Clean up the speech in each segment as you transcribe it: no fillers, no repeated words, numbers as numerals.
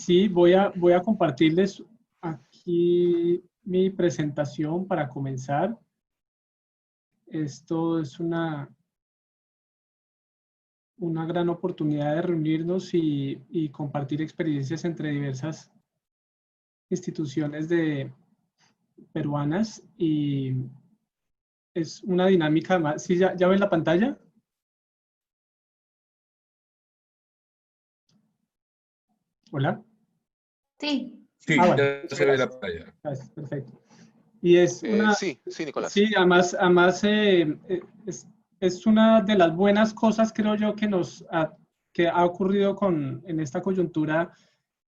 Sí, voy a compartirles aquí mi presentación para comenzar. Esto es una gran oportunidad de reunirnos y compartir experiencias entre diversas instituciones peruanas, y es una dinámica más. ¿Sí, ya ven la pantalla? Hola. Sí, Sí, Bueno, ya muchas se ve la gracias. pantalla. Gracias, perfecto. Y es Sí, Nicolás. sí, además es una de las buenas cosas, creo yo, que ha ocurrido en esta coyuntura,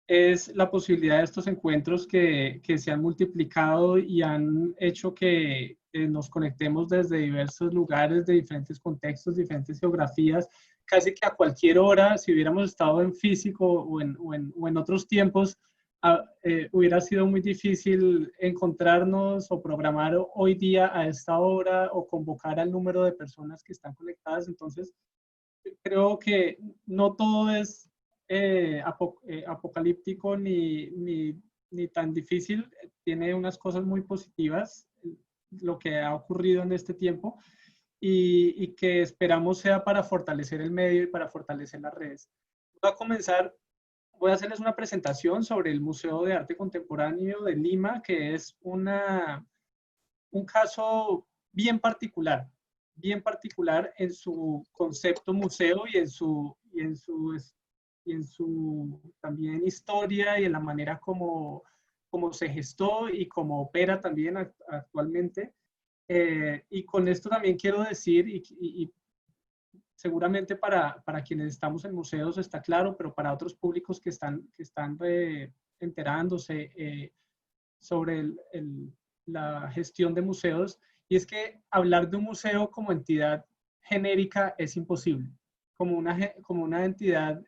es la posibilidad de estos encuentros que se han multiplicado y han hecho que nos conectemos desde diversos lugares, de diferentes contextos, diferentes geografías, casi que a cualquier hora. Si hubiéramos estado en físico o en otros tiempos, hubiera sido muy difícil encontrarnos o programar hoy día a esta hora o convocar al número de personas que están conectadas. Entonces, creo que no todo es apocalíptico ni tan difícil. Tiene unas cosas muy positivas lo que ha ocurrido en este tiempo, y que esperamos sea para fortalecer el medio y para fortalecer las redes. Voy a hacerles una presentación sobre el Museo de Arte Contemporáneo de Lima, que es un caso bien particular en su concepto museo y en su también historia, y en la manera como se gestó y como opera también actualmente. Y con esto también quiero decir, y seguramente para quienes estamos en museos está claro, pero para otros públicos que están enterándose sobre la gestión de museos, y es que hablar de un museo como entidad genérica es imposible, como una entidad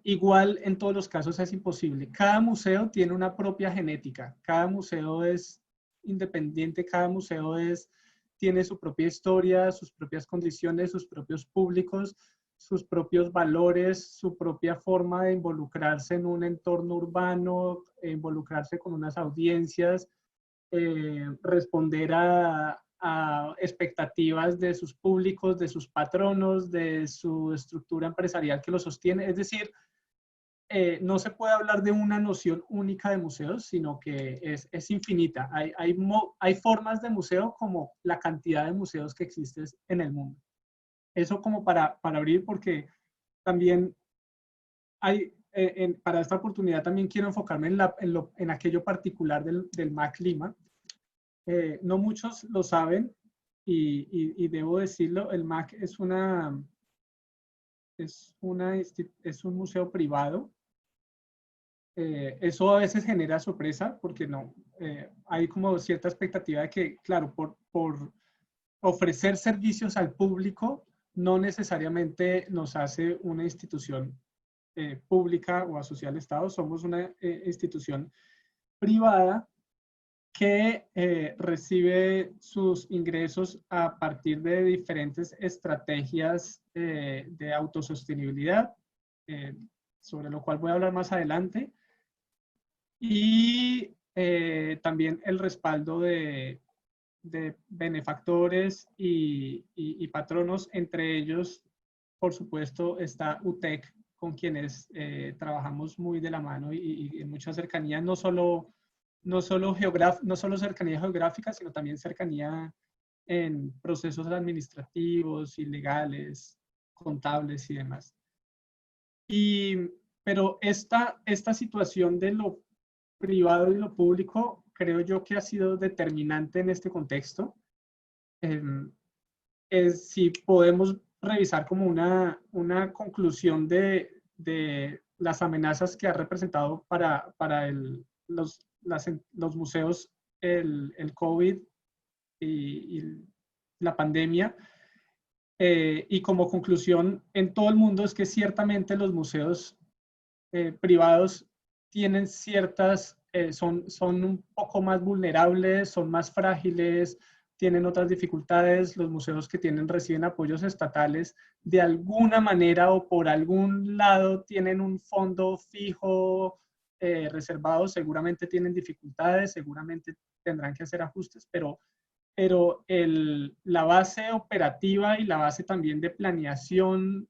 igual en todos los casos es imposible. Cada museo tiene una propia genética, cada museo es independiente, cada museo tiene su propia historia, sus propias condiciones, sus propios públicos, sus propios valores, su propia forma de involucrarse en un entorno urbano, involucrarse con unas audiencias, responder a expectativas de sus públicos, de sus patronos, de su estructura empresarial que lo sostiene. Es decir, no se puede hablar de una noción única de museos, sino que es infinita. Hay formas de museo como la cantidad de museos que existen en el mundo. Eso como para abrir, porque también para esta oportunidad también quiero enfocarme en aquello particular del MAC Lima. No muchos lo saben, y debo decirlo. El MAC es un museo privado. Eso a veces genera sorpresa, porque hay como cierta expectativa de que, claro, por ofrecer servicios al público, no necesariamente nos hace una institución pública o asociada al Estado. Somos una institución privada que recibe sus ingresos a partir de diferentes estrategias de autosostenibilidad, sobre lo cual voy a hablar más adelante, y también el respaldo de benefactores y patronos. Entre ellos, por supuesto, está UTEC, con quienes trabajamos muy de la mano y en mucha cercanía, no solo cercanía geográfica, sino también cercanía en procesos administrativos y legales, contables y demás. Pero esta situación de lo privado y lo público, creo yo que ha sido determinante en este contexto. Si podemos revisar como una conclusión de las amenazas que ha representado para los museos el COVID y la pandemia, y como conclusión en todo el mundo, es que ciertamente los museos privados tienen son un poco más vulnerables, son más frágiles, tienen otras dificultades, los museos que reciben apoyos estatales de alguna manera o por algún lado tienen un fondo fijo reservado, seguramente tienen dificultades, seguramente tendrán que hacer ajustes, pero la base operativa y la base también de planeación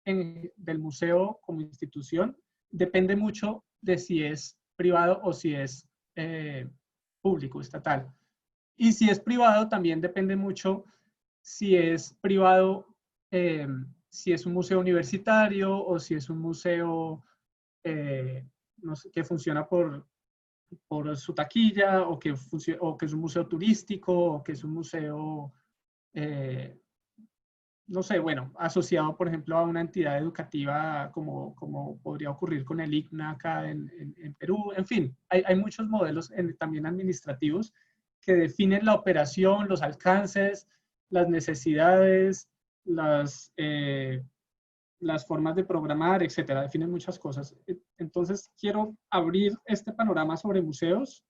del museo como institución depende mucho de si es privado o si es público, estatal. Y si es privado, también depende mucho si es privado, si es un museo universitario o si es un museo no sé, que funciona por su taquilla o que es un museo turístico o que es un museo, no sé, bueno, asociado, por ejemplo, a una entidad educativa como podría ocurrir con el ICNA acá en Perú. En fin, hay muchos modelos también administrativos que definen la operación, los alcances, las necesidades, las formas de programar, etcétera, definen muchas cosas. Entonces, quiero abrir este panorama sobre museos.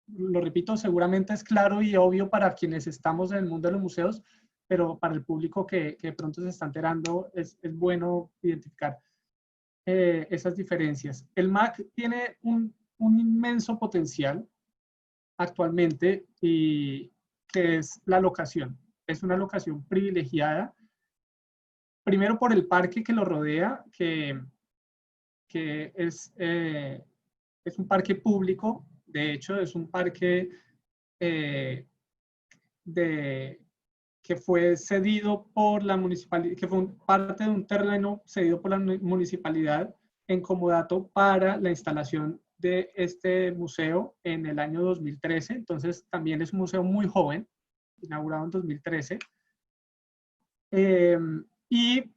Lo repito, seguramente es claro y obvio para quienes estamos en el mundo de los museos, pero para el público que de pronto se está enterando, es bueno identificar esas diferencias. El MAC tiene un inmenso potencial actualmente y que es la locación. Es una locación privilegiada, primero por el parque que lo rodea, que es un parque público, de hecho es un parque que fue cedido por la municipalidad, que fue parte de un terreno cedido por la municipalidad en comodato para la instalación de este museo en el año 2013. Entonces también es un museo muy joven, inaugurado en 2013. Y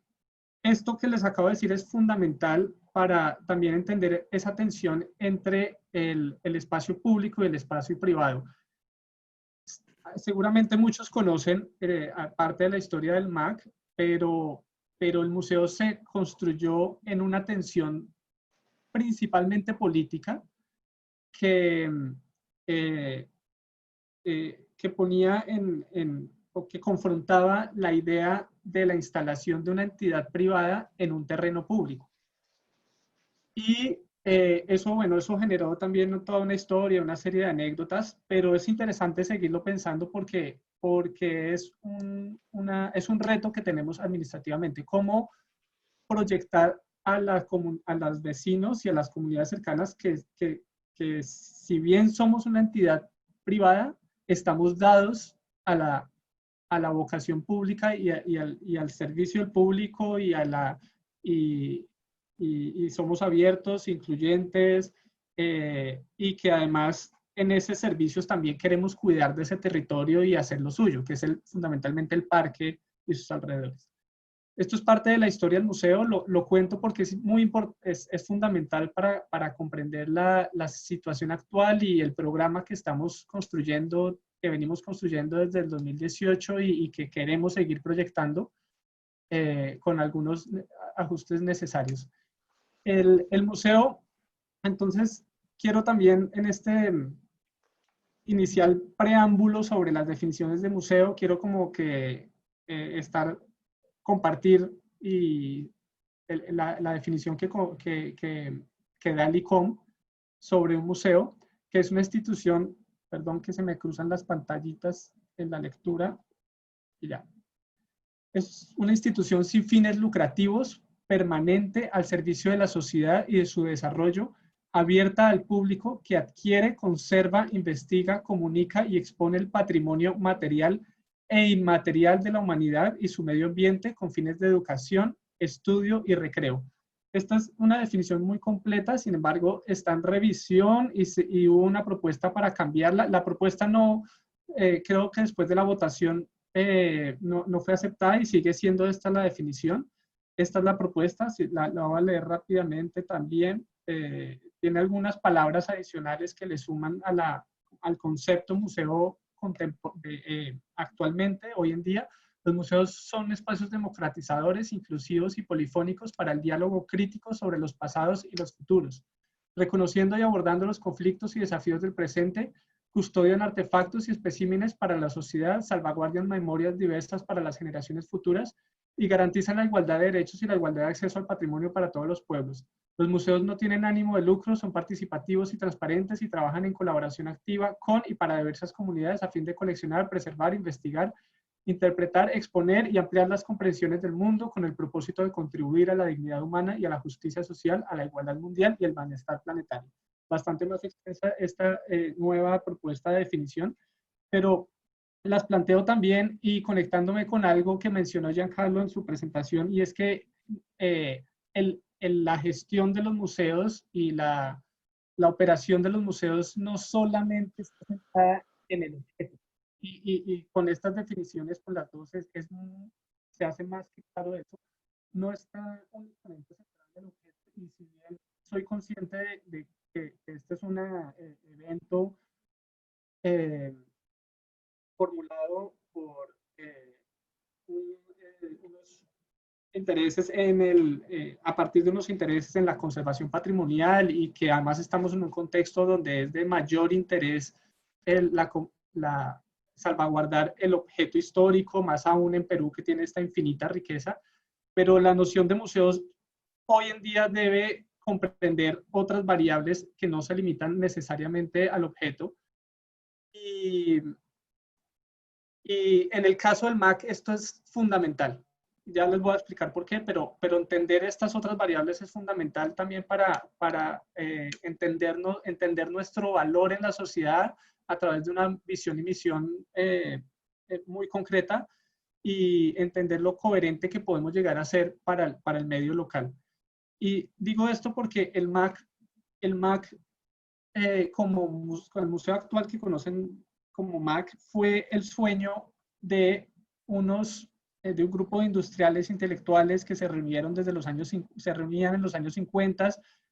esto que les acabo de decir es fundamental para también entender esa tensión entre el espacio público y el espacio privado. Seguramente muchos conocen parte de la historia del MAC, pero el museo se construyó en una tensión principalmente política que ponía o que confrontaba la idea de la instalación de una entidad privada en un terreno público. Y eso generó también toda una historia, una serie de anécdotas, pero es interesante seguirlo pensando porque es un reto que tenemos administrativamente. ¿Cómo proyectar a los vecinos y a las comunidades cercanas que si bien somos una entidad privada, estamos dados a la vocación pública y al servicio del público y somos abiertos, incluyentes, y que además en esos servicios también queremos cuidar de ese territorio y hacer lo suyo, que es fundamentalmente el parque y sus alrededores. Esto es parte de la historia del museo, lo cuento porque es fundamental para comprender la situación actual y el programa que estamos construyendo, que venimos construyendo desde el 2018 y que queremos seguir proyectando con algunos ajustes necesarios. El museo, entonces, quiero también en este inicial preámbulo sobre las definiciones de museo, quiero como que compartir la definición que da el ICOM sobre un museo, que es una institución, perdón que se me cruzan las pantallitas en la lectura, y ya. Es una institución sin fines lucrativos, permanente al servicio de la sociedad y de su desarrollo, abierta al público, que adquiere, conserva, investiga, comunica y expone el patrimonio material e inmaterial de la humanidad y su medio ambiente con fines de educación, estudio y recreo. Esta es una definición muy completa, sin embargo, está en revisión y hubo una propuesta para cambiarla. La propuesta no, creo que después de la votación no fue aceptada y sigue siendo esta la definición. Esta es la propuesta, la voy a leer rápidamente también. Tiene algunas palabras adicionales que le suman al concepto museo actualmente, hoy en día. Los museos son espacios democratizadores, inclusivos y polifónicos para el diálogo crítico sobre los pasados y los futuros, reconociendo y abordando los conflictos y desafíos del presente, custodian artefactos y especímenes para la sociedad, salvaguardan memorias diversas para las generaciones futuras y garantizan la igualdad de derechos y la igualdad de acceso al patrimonio para todos los pueblos. Los museos no tienen ánimo de lucro, son participativos y transparentes y trabajan en colaboración activa con y para diversas comunidades a fin de coleccionar, preservar, investigar, interpretar, exponer y ampliar las comprensiones del mundo con el propósito de contribuir a la dignidad humana y a la justicia social, a la igualdad mundial y el bienestar planetario. Bastante más extensa esta nueva propuesta de definición, pero las planteo también y conectándome con algo que mencionó Giancarlo en su presentación, y es que la gestión de los museos y la operación de los museos no solamente está centrada en el objeto. Y con estas definiciones, con las dos, se hace más que claro eso. No está únicamente centrado en el objeto, y si bien soy consciente de que este es un evento formulado por unos intereses a partir de unos intereses en la conservación patrimonial, y que además estamos en un contexto donde es de mayor interés la salvaguardar el objeto histórico, más aún en Perú, que tiene esta infinita riqueza. Pero la noción de museos hoy en día debe comprender otras variables que no se limitan necesariamente al objeto. Y en el caso del MAC esto es fundamental. Ya les voy a explicar por qué, pero entender estas otras variables es fundamental también para entender nuestro valor en la sociedad a través de una visión y misión muy concreta, y entender lo coherente que podemos llegar a ser para el medio local. Y digo esto porque el MAC como el museo actual que conocen como MAC, fue el sueño de de un grupo de industriales intelectuales que se reunieron se reunían en los años 50,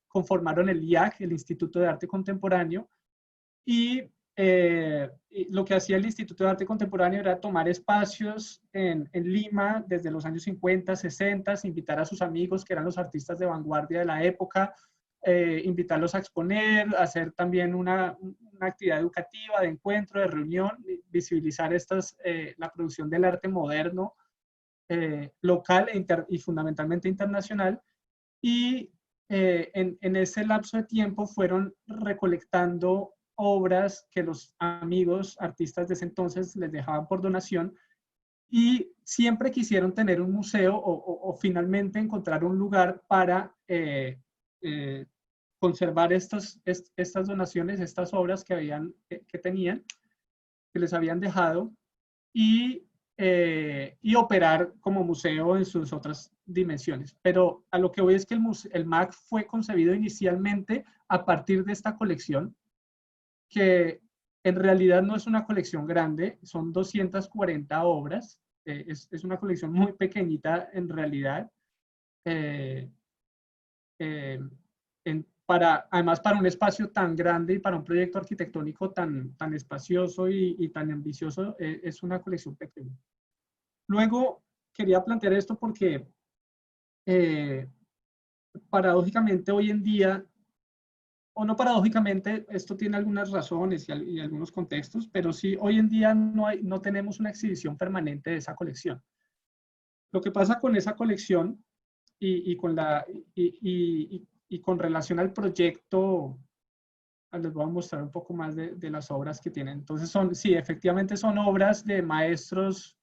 conformaron el IAC, el Instituto de Arte Contemporáneo, y lo que hacía el Instituto de Arte Contemporáneo era tomar espacios en Lima desde los años 50, 60, invitar a sus amigos que eran los artistas de vanguardia de la época, invitarlos a exponer, hacer también una actividad educativa, de encuentro, de reunión, visibilizar la producción del arte moderno, local y fundamentalmente internacional. Y en ese lapso de tiempo fueron recolectando obras que los amigos artistas de ese entonces les dejaban por donación, y siempre quisieron tener un museo o finalmente encontrar un lugar para conservar estas donaciones, estas obras que tenían, que les habían dejado, y operar como museo en sus otras dimensiones. Pero a lo que voy es que el MAC fue concebido inicialmente a partir de esta colección, que en realidad no es una colección grande, son 240 obras, es una colección muy pequeñita en realidad, además para un espacio tan grande y para un proyecto arquitectónico tan espacioso y tan ambicioso, es una colección pequeña. Luego quería plantear esto porque paradójicamente hoy en día, o no paradójicamente, esto tiene algunas razones y algunos contextos, pero sí, hoy en día no tenemos una exhibición permanente de esa colección. Lo que pasa con esa colección y con relación al proyecto, les voy a mostrar un poco más de las obras que tienen. Entonces sí, efectivamente son obras de maestros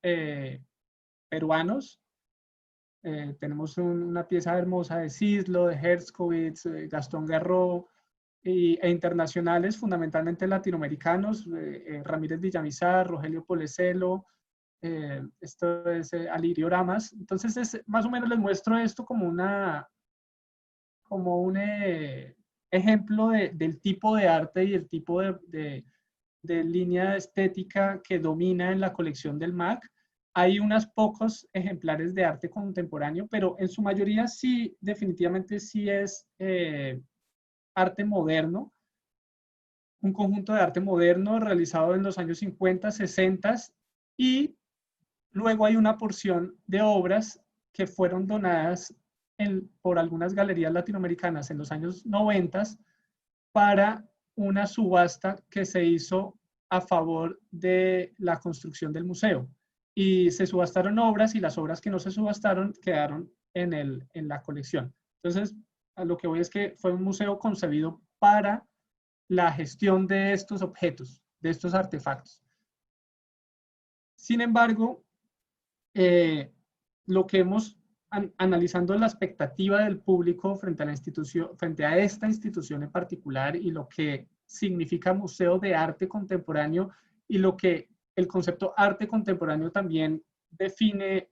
peruanos. Tenemos una pieza hermosa de Cislo, de Herskovits, Gastón Garreau, e internacionales, fundamentalmente latinoamericanos, Ramírez Villamizar, Rogelio Polecelo, esto es Alirio Ramas. Entonces, más o menos les muestro esto como un ejemplo del tipo de arte y el tipo de línea estética que domina en la colección del MAC. Hay unos pocos ejemplares de arte contemporáneo, pero en su mayoría sí, definitivamente sí es arte moderno, un conjunto de arte moderno realizado en los años 50, 60, y luego hay una porción de obras que fueron donadas por algunas galerías latinoamericanas en los años 90 para una subasta que se hizo a favor de la construcción del museo. Y se subastaron obras y las obras que no se subastaron quedaron en la colección. Entonces, a lo que voy es que fue un museo concebido para la gestión de estos objetos, de estos artefactos. Sin embargo, lo que hemos analizando la expectativa del público frente a la institución, frente a esta institución en particular y lo que significa Museo de Arte Contemporáneo y lo que el concepto arte contemporáneo también define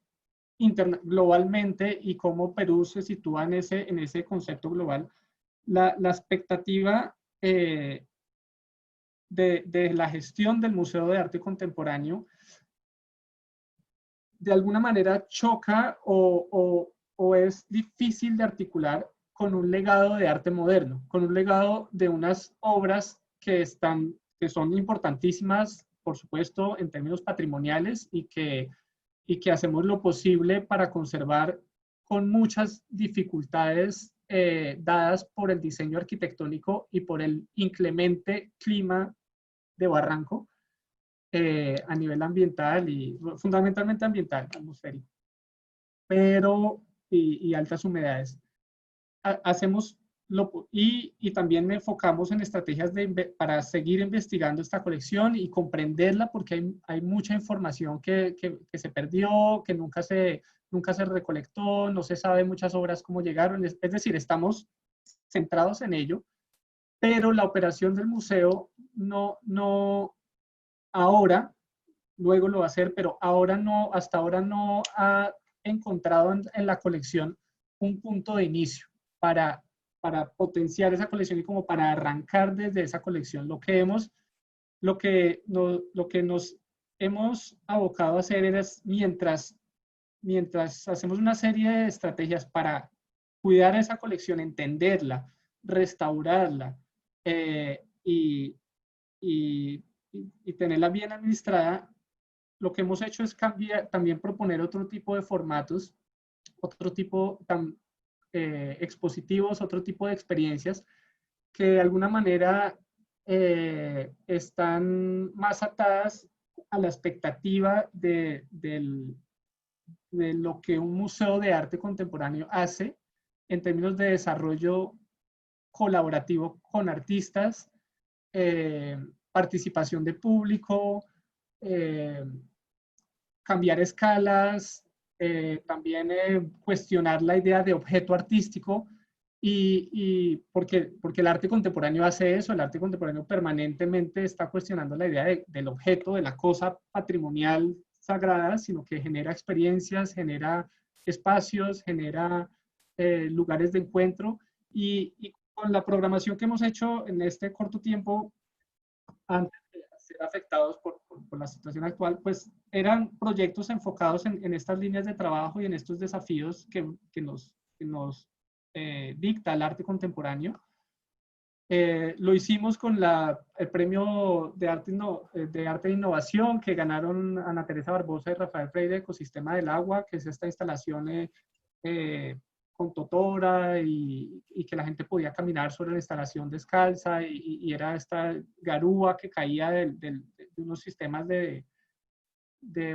globalmente y cómo Perú se sitúa en ese concepto global. La expectativa de la gestión del Museo de Arte Contemporáneo de alguna manera choca o es difícil de articular con un legado de arte moderno, con un legado de unas obras que son importantísimas, por supuesto, en términos patrimoniales y que hacemos lo posible para conservar con muchas dificultades dadas por el diseño arquitectónico y por el inclemente clima de Barranco. A nivel ambiental y fundamentalmente ambiental, atmosférico, pero y altas humedades. Hacemos y también me enfocamos en estrategias para seguir investigando esta colección y comprenderla porque hay mucha información que se perdió, que nunca se recolectó, no se sabe muchas obras cómo llegaron, es decir, estamos centrados en ello, pero la operación del museo no ahora, luego lo va a hacer, pero ahora no, hasta ahora no ha encontrado en la colección un punto de inicio para potenciar esa colección y como para arrancar desde esa colección. Lo que nos hemos abocado a hacer es, mientras hacemos una serie de estrategias para cuidar esa colección, entenderla, restaurarla y tenerla bien administrada, lo que hemos hecho es también proponer otro tipo de formatos, otro tipo expositivos, otro tipo de experiencias que de alguna manera están más atadas a la expectativa de lo que un museo de arte contemporáneo hace en términos de desarrollo colaborativo con artistas, participación de público, cambiar escalas, también cuestionar la idea de objeto artístico y porque el arte contemporáneo hace eso, el arte contemporáneo permanentemente está cuestionando la idea del objeto, de la cosa patrimonial sagrada, sino que genera experiencias, genera espacios, genera lugares de encuentro y con la programación que hemos hecho en este corto tiempo antes de ser afectados por la situación actual, pues eran proyectos enfocados en estas líneas de trabajo y en estos desafíos que nos dicta el arte contemporáneo. Lo hicimos con el premio de arte e innovación que ganaron Ana Teresa Barbosa y Rafael Freire, Ecosistema del Agua, que es esta instalación con totora y que la gente podía caminar sobre la instalación descalza y era esta garúa que caía de unos sistemas de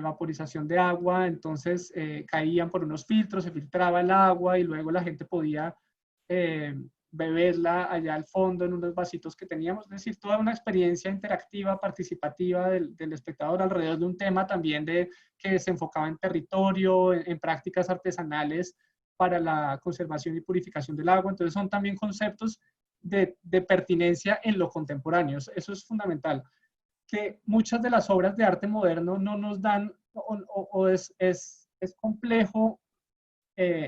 vaporización de agua, entonces caían por unos filtros, se filtraba el agua y luego la gente podía beberla allá al fondo en unos vasitos que teníamos, es decir, toda una experiencia interactiva, participativa del espectador alrededor de un tema también que se enfocaba en territorio, en prácticas artesanales para la conservación y purificación del agua. Entonces son también conceptos de pertinencia en lo contemporáneo. Eso es fundamental. Que muchas de las obras de arte moderno no nos dan, o es complejo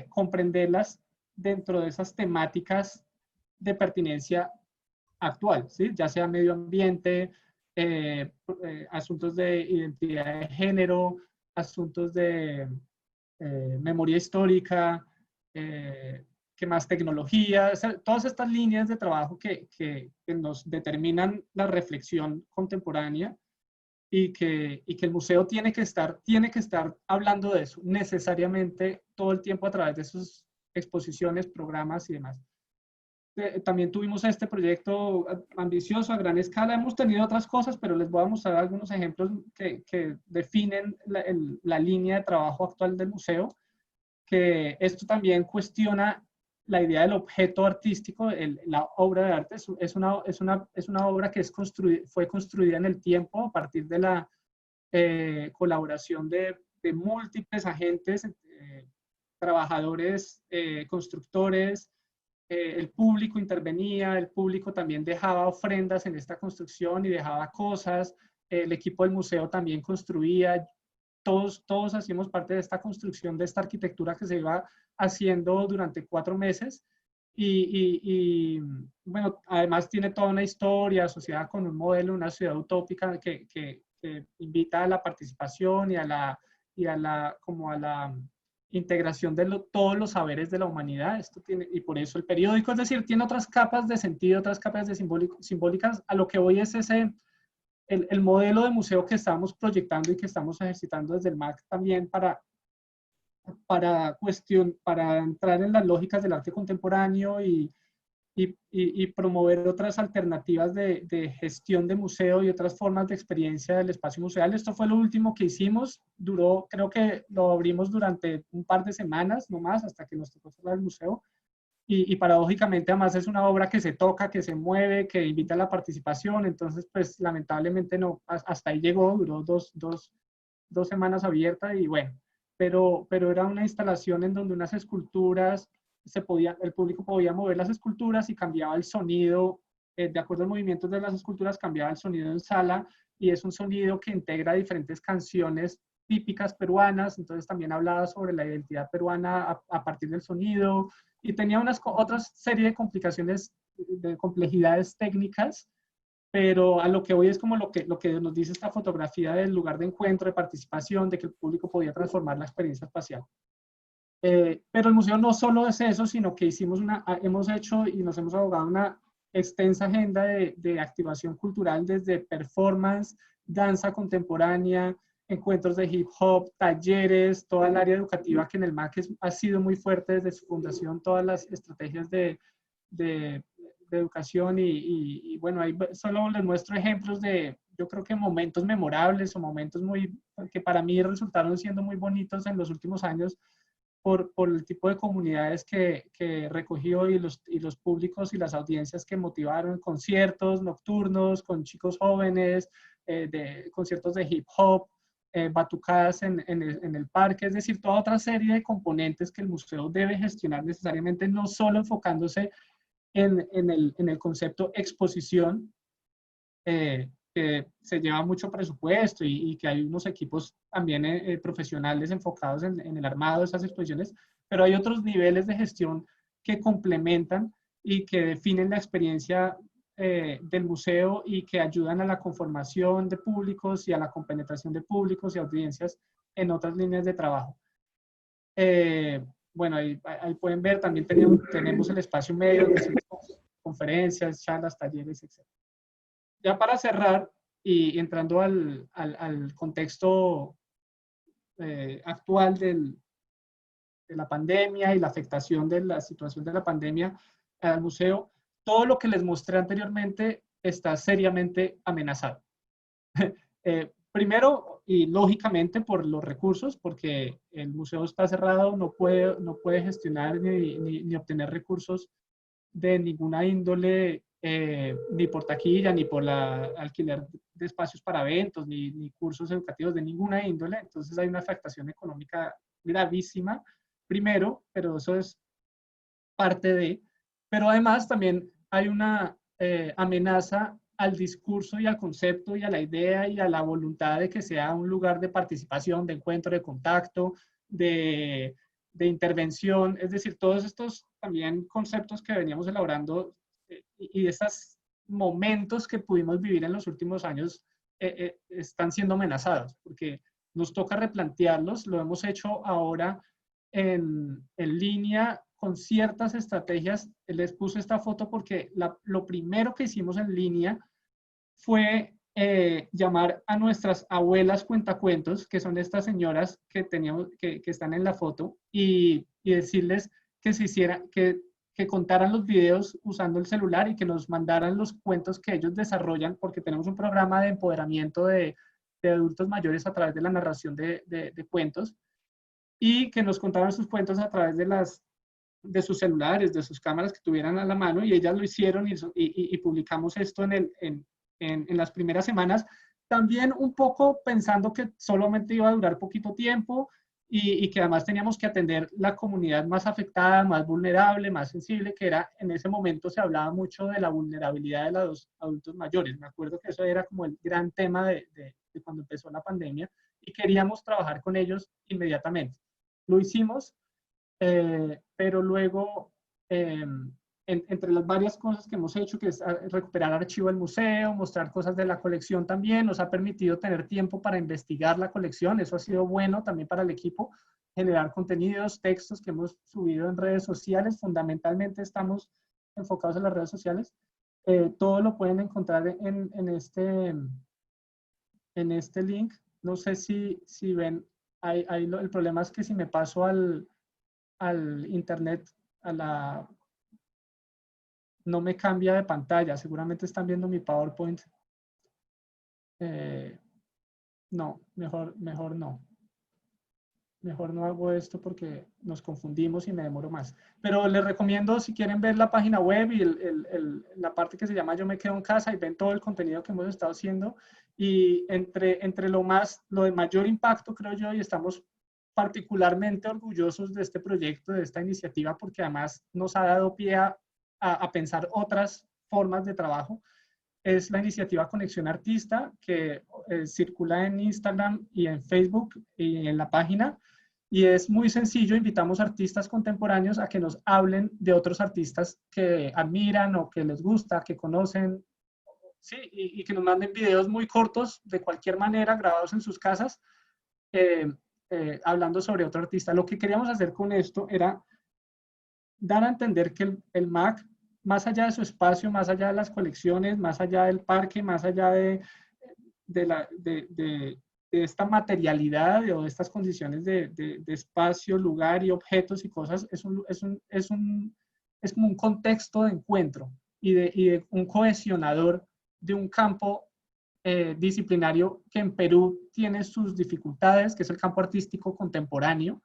comprenderlas dentro de esas temáticas de pertinencia actual, ¿sí? Ya sea medio ambiente, asuntos de identidad de género, asuntos de memoria histórica, que más tecnología, o sea, todas estas líneas de trabajo que nos determinan la reflexión contemporánea y que el museo tiene que estar hablando de eso necesariamente todo el tiempo a través de sus exposiciones, programas y demás. también tuvimos este proyecto ambicioso a gran escala. Hemos tenido otras cosas, pero les voy a mostrar algunos ejemplos que definen la línea de trabajo actual del museo, que esto también cuestiona la idea del objeto artístico. La obra de arte es una obra que fue construida en el tiempo a partir de la colaboración de múltiples agentes, trabajadores, constructores, el público intervenía, el público también dejaba ofrendas en esta construcción y dejaba cosas, el equipo del museo también construía, todos hacíamos parte de esta construcción, de esta arquitectura que se iba haciendo durante 4 meses. Y, bueno, además tiene toda una historia asociada con un modelo, una ciudad utópica que invita a la participación y a la integración de todos los saberes de la humanidad. Esto tiene, y por eso el periódico, es decir, tiene otras capas de sentido, otras capas de simbólicas. A lo que voy es el modelo de museo que estamos proyectando y que estamos ejercitando desde el MAC también para entrar en las lógicas del arte contemporáneo y promover otras alternativas de gestión de museo y otras formas de experiencia del espacio museal. Esto fue lo último que hicimos, duró, creo que lo abrimos durante un par de semanas, no más, hasta que nos tocó cerrar el museo. Y paradójicamente además es una obra que se toca, que se mueve, que invita a la participación, entonces pues lamentablemente no, hasta ahí llegó, duró dos semanas abierta y bueno, pero era una instalación en donde unas esculturas, el público podía mover las esculturas y cambiaba el sonido, de acuerdo al movimiento de las esculturas cambiaba el sonido en sala, y es un sonido que integra diferentes canciones típicas peruanas, entonces también hablaba sobre la identidad peruana a partir del sonido, y tenía otra serie de complicaciones, de complejidades técnicas, pero a lo que hoy es como lo que nos dice esta fotografía del lugar de encuentro, de participación, de que el público podía transformar la experiencia espacial. Pero el museo no solo es eso, sino que hemos hecho y nos hemos abogado una extensa agenda de activación cultural, desde performance, danza contemporánea, encuentros de hip hop, talleres, toda el área educativa que en el MAC ha sido muy fuerte desde su fundación, todas las estrategias de educación y bueno, ahí solo les muestro ejemplos de, yo creo que momentos memorables o momentos que para mí resultaron siendo muy bonitos en los últimos años por el tipo de comunidades que recogió y los públicos y las audiencias que motivaron, conciertos nocturnos con chicos jóvenes, de conciertos de hip hop, batucadas en el parque, es decir, toda otra serie de componentes que el museo debe gestionar necesariamente, no solo enfocándose en el concepto exposición, que se lleva mucho presupuesto y que hay unos equipos también profesionales enfocados en el armado de esas exposiciones, pero hay otros niveles de gestión que complementan y que definen la experiencia del museo y que ayudan a la conformación de públicos y a la compenetración de públicos y audiencias en otras líneas de trabajo. Bueno, ahí pueden ver, también tenemos el espacio medio, donde conferencias, charlas, talleres, etc. Ya para cerrar y entrando al contexto actual de la pandemia y la afectación de la situación de la pandemia al museo, todo lo que les mostré anteriormente está seriamente amenazado. Primero, y lógicamente por los recursos, porque el museo está cerrado, no puede gestionar ni obtener recursos de ninguna índole, ni por taquilla, ni por alquiler de espacios para eventos, ni cursos educativos de ninguna índole. Entonces hay una afectación económica gravísima, primero, pero eso es parte de, pero además también hay una amenaza al discurso y al concepto y a la idea y a la voluntad de que sea un lugar de participación, de encuentro, de contacto, de intervención, es decir, todos estos también conceptos que veníamos elaborando y estos momentos que pudimos vivir en los últimos años están siendo amenazados, porque nos toca replantearlos, lo hemos hecho ahora en línea con ciertas estrategias. Les puse esta foto porque lo primero que hicimos en línea fue llamar a nuestras abuelas cuentacuentos, que son estas señoras que están en la foto, y decirles que que contaran los videos usando el celular y que nos mandaran los cuentos que ellos desarrollan, porque tenemos un programa de empoderamiento de adultos mayores a través de la narración de cuentos, y que nos contaran sus cuentos a través de sus celulares, de sus cámaras que tuvieran a la mano, y ellas lo hicieron y publicamos esto en las primeras semanas, también un poco pensando que solamente iba a durar poquito tiempo y que además teníamos que atender la comunidad más afectada, más vulnerable, más sensible, que era, en ese momento se hablaba mucho de la vulnerabilidad de los adultos mayores. Me acuerdo que eso era como el gran tema de cuando empezó la pandemia, y queríamos trabajar con ellos inmediatamente. Lo hicimos, pero luego, entre las varias cosas que hemos hecho, que es recuperar archivo del museo, mostrar cosas de la colección también, nos ha permitido tener tiempo para investigar la colección. Eso ha sido bueno también para el equipo, generar contenidos, textos que hemos subido en redes sociales. Fundamentalmente estamos enfocados en las redes sociales. Todo lo pueden encontrar en este link. No sé si ven, el problema es que si me paso al internet, no me cambia de pantalla. Seguramente están viendo mi PowerPoint. No, mejor no. Mejor no hago esto porque nos confundimos y me demoro más. Pero les recomiendo, si quieren ver la página web y la parte que se llama Yo me quedo en casa, y ven todo el contenido que hemos estado haciendo. Y entre lo de mayor impacto, creo yo, y estamos particularmente orgullosos de este proyecto, de esta iniciativa, porque además nos ha dado pie a pensar otras formas de trabajo, es la iniciativa Conexión Artista, que circula en Instagram y en Facebook y en la página. Y es muy sencillo, invitamos artistas contemporáneos a que nos hablen de otros artistas que admiran o que les gusta, que conocen, sí, y que nos manden videos muy cortos, de cualquier manera, grabados en sus casas, hablando sobre otro artista. Lo que queríamos hacer con esto era dar a entender que el MAC, más allá de su espacio, más allá de las colecciones, más allá del parque, más allá de esta materialidad o de estas condiciones de espacio, lugar y objetos y cosas, es como un contexto de encuentro y de un cohesionador de un campo disciplinario que en Perú tiene sus dificultades, que es el campo artístico contemporáneo,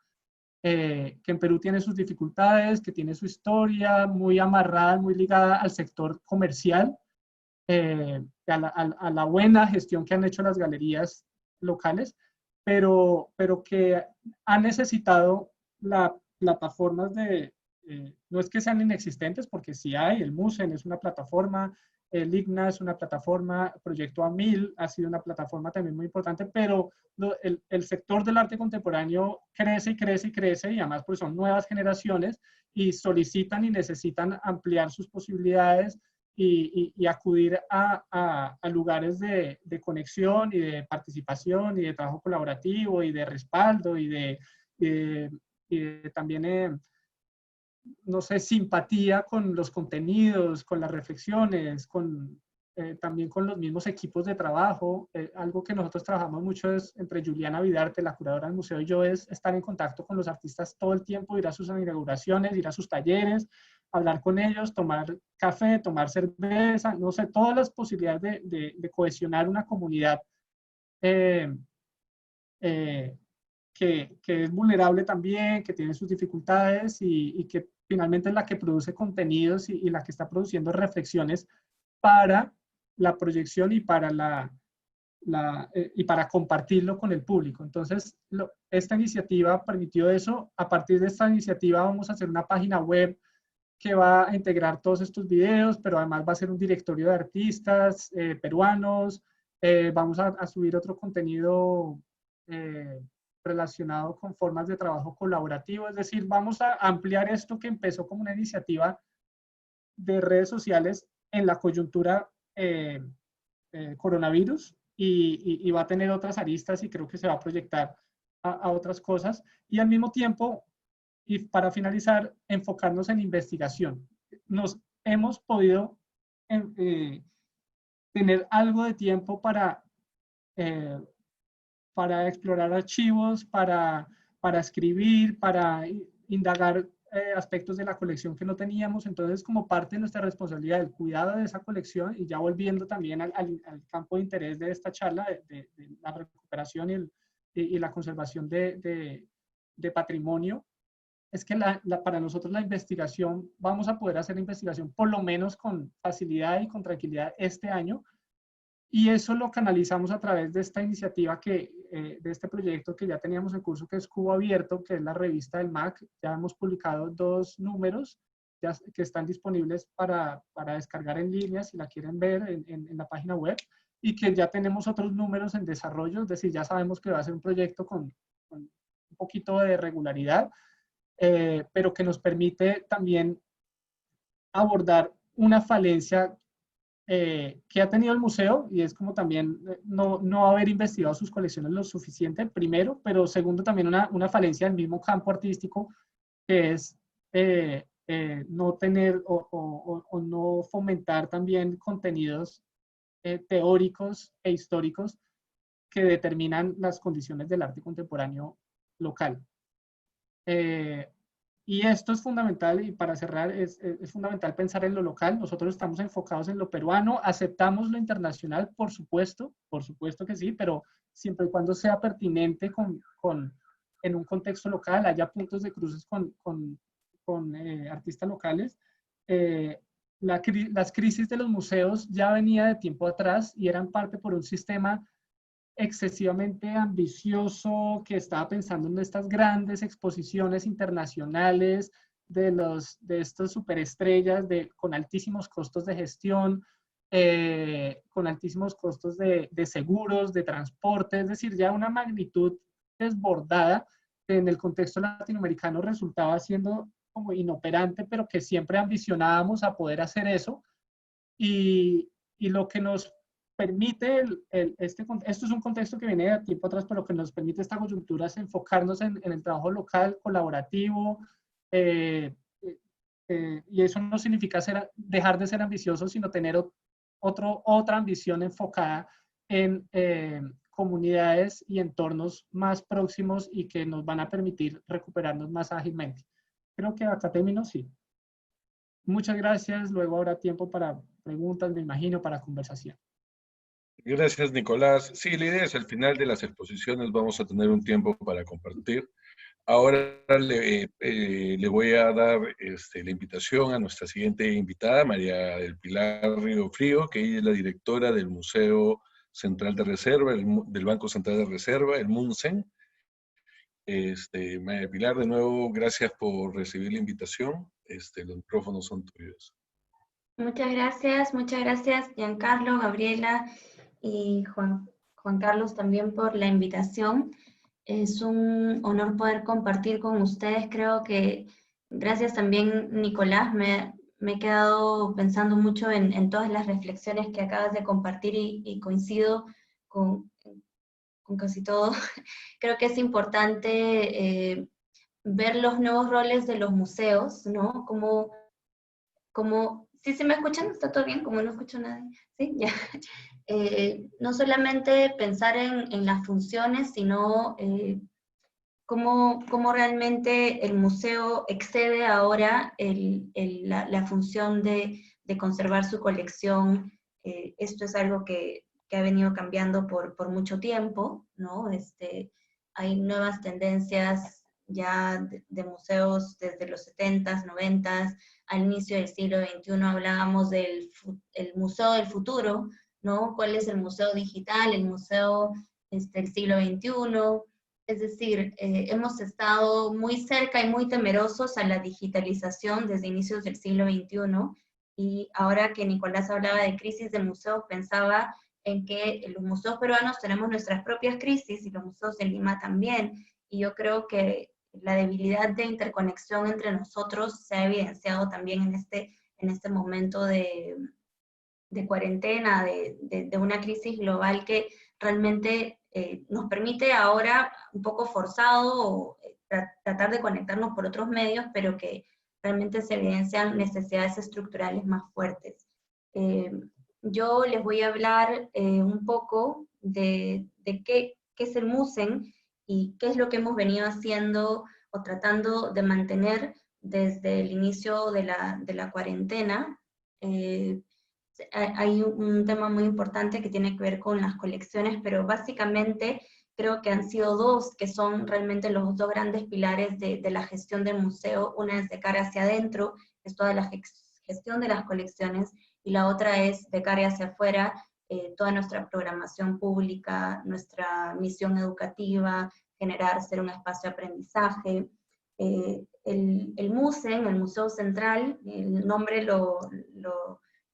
que en Perú tiene sus dificultades, que tiene su historia muy amarrada, muy ligada al sector comercial, a la buena gestión que han hecho las galerías locales, pero que han necesitado las plataformas no es que sean inexistentes, porque sí hay, el MUSEN es una plataforma, el IGNA es una plataforma, Proyecto A1000 ha sido una plataforma también muy importante, pero el sector del arte contemporáneo crece y crece y crece, y además pues son nuevas generaciones y solicitan y necesitan ampliar sus posibilidades y acudir a lugares de conexión y de participación y de trabajo colaborativo y de respaldo y también no sé, simpatía con los contenidos, con las reflexiones, también con los mismos equipos de trabajo. Algo que nosotros trabajamos mucho es, entre Juliana Vidarte, la curadora del museo, y yo, es estar en contacto con los artistas todo el tiempo, ir a sus inauguraciones, ir a sus talleres, hablar con ellos, tomar café, tomar cerveza, no sé, todas las posibilidades de cohesionar una comunidad eh, eh, que es vulnerable también, que tiene sus dificultades y que finalmente es la que produce contenidos y la que está produciendo reflexiones para la proyección y para compartirlo con el público. Entonces, esta iniciativa permitió eso. A partir de esta iniciativa vamos a hacer una página web que va a integrar todos estos videos, pero además va a ser un directorio de artistas peruanos. Vamos a subir otro contenido relacionado con formas de trabajo colaborativo. Es decir, vamos a ampliar esto que empezó como una iniciativa de redes sociales en la coyuntura coronavirus, y va a tener otras aristas y creo que se va a proyectar a otras cosas. Y al mismo tiempo, y para finalizar, enfocarnos en investigación. Nos hemos podido tener algo de tiempo para explorar archivos, para escribir, para indagar aspectos de la colección que no teníamos. Entonces, como parte de nuestra responsabilidad, el cuidado de esa colección, y ya volviendo también al campo de interés de esta charla, de la recuperación y la conservación de patrimonio, es que para nosotros la investigación, vamos a poder hacer investigación por lo menos con facilidad y con tranquilidad este año, y eso lo canalizamos a través de esta iniciativa, de este proyecto que ya teníamos en curso, que es Cubo Abierto, que es la revista del MAC. Ya hemos publicado 2 números que están disponibles para descargar en línea, si la quieren ver en la página web, y que ya tenemos otros números en desarrollo, es decir, ya sabemos que va a ser un proyecto con un poquito de regularidad, pero que nos permite también abordar una falencia que ha tenido el museo, y es como también no haber investigado sus colecciones lo suficiente, primero, pero segundo, también una falencia del mismo campo artístico, que es no tener o no fomentar también contenidos teóricos e históricos que determinan las condiciones del arte contemporáneo local. Y esto es fundamental, y para cerrar, es fundamental pensar en lo local. Nosotros estamos enfocados en lo peruano, aceptamos lo internacional, por supuesto que sí, pero siempre y cuando sea pertinente en un contexto local, haya puntos de cruces con artistas locales. Las crisis de los museos ya venía de tiempo atrás y eran parte por un sistema excesivamente ambicioso, que estaba pensando en estas grandes exposiciones internacionales de estas superestrellas con altísimos costos de gestión, con altísimos costos de seguros, de transporte, es decir, ya una magnitud desbordada que en el contexto latinoamericano resultaba siendo como inoperante, pero que siempre ambicionábamos a poder hacer eso. Y lo que nos permite, esto es un contexto que viene de tiempo atrás, pero lo que nos permite esta coyuntura es enfocarnos en el trabajo local, colaborativo, y eso no significa dejar de ser ambiciosos, sino tener otra ambición enfocada en comunidades y entornos más próximos y que nos van a permitir recuperarnos más ágilmente. Creo que acá termino, sí. Muchas gracias. Luego habrá tiempo para preguntas, me imagino, para conversación. Gracias, Nicolás. Sí, la idea es al final de las exposiciones vamos a tener un tiempo para compartir. Ahora le voy a dar la invitación a nuestra siguiente invitada, María del Pilar Río Frío, que ella es la directora del Museo Central de Reserva, del Banco Central de Reserva, el MUNCEN. María del Pilar, de nuevo, gracias por recibir la invitación. Los micrófonos son tuyos. Muchas gracias, Giancarlo, Gabriela y Juan Carlos también por la invitación. Es un honor poder compartir con ustedes. Creo que gracias también, Nicolás, me he quedado pensando mucho en todas las reflexiones que acabas de compartir y coincido con casi todo. Creo que es importante ver los nuevos roles de los museos, ¿no? ¿Sí se me escuchan? ¿Está todo bien? Como no escucho a nadie. ¿Sí? Ya. No solamente pensar en las funciones, sino cómo realmente el museo excede ahora la función de conservar su colección. Esto es algo que ha venido cambiando por mucho tiempo, ¿no? Hay nuevas tendencias ya de museos desde los 70s, 90s, al inicio del siglo XXI hablábamos del el museo del futuro, ¿no? ¿Cuál es el museo digital, el museo del siglo XXI? Es decir, hemos estado muy cerca y muy temerosos a la digitalización desde inicios del siglo XXI, y ahora que Nicolás hablaba de crisis de museos, pensaba en que los museos peruanos tenemos nuestras propias crisis y los museos de Lima también, y yo creo que la debilidad de interconexión entre nosotros se ha evidenciado también en este momento de cuarentena, de una crisis global que realmente nos permite ahora, un poco forzado, tratar de conectarnos por otros medios, pero que realmente se evidencian necesidades estructurales más fuertes. Yo les voy a hablar un poco de qué es el MUSEN y qué es lo que hemos venido haciendo o tratando de mantener desde el inicio de la cuarentena, hay un tema muy importante que tiene que ver con las colecciones, pero básicamente creo que han sido dos que son realmente los dos grandes pilares de la gestión del museo. Una es de cara hacia adentro, es toda la gestión de las colecciones, y la otra es de cara hacia afuera, toda nuestra programación pública, nuestra misión educativa, ser un espacio de aprendizaje. El MUSEN, el Museo Central, el nombre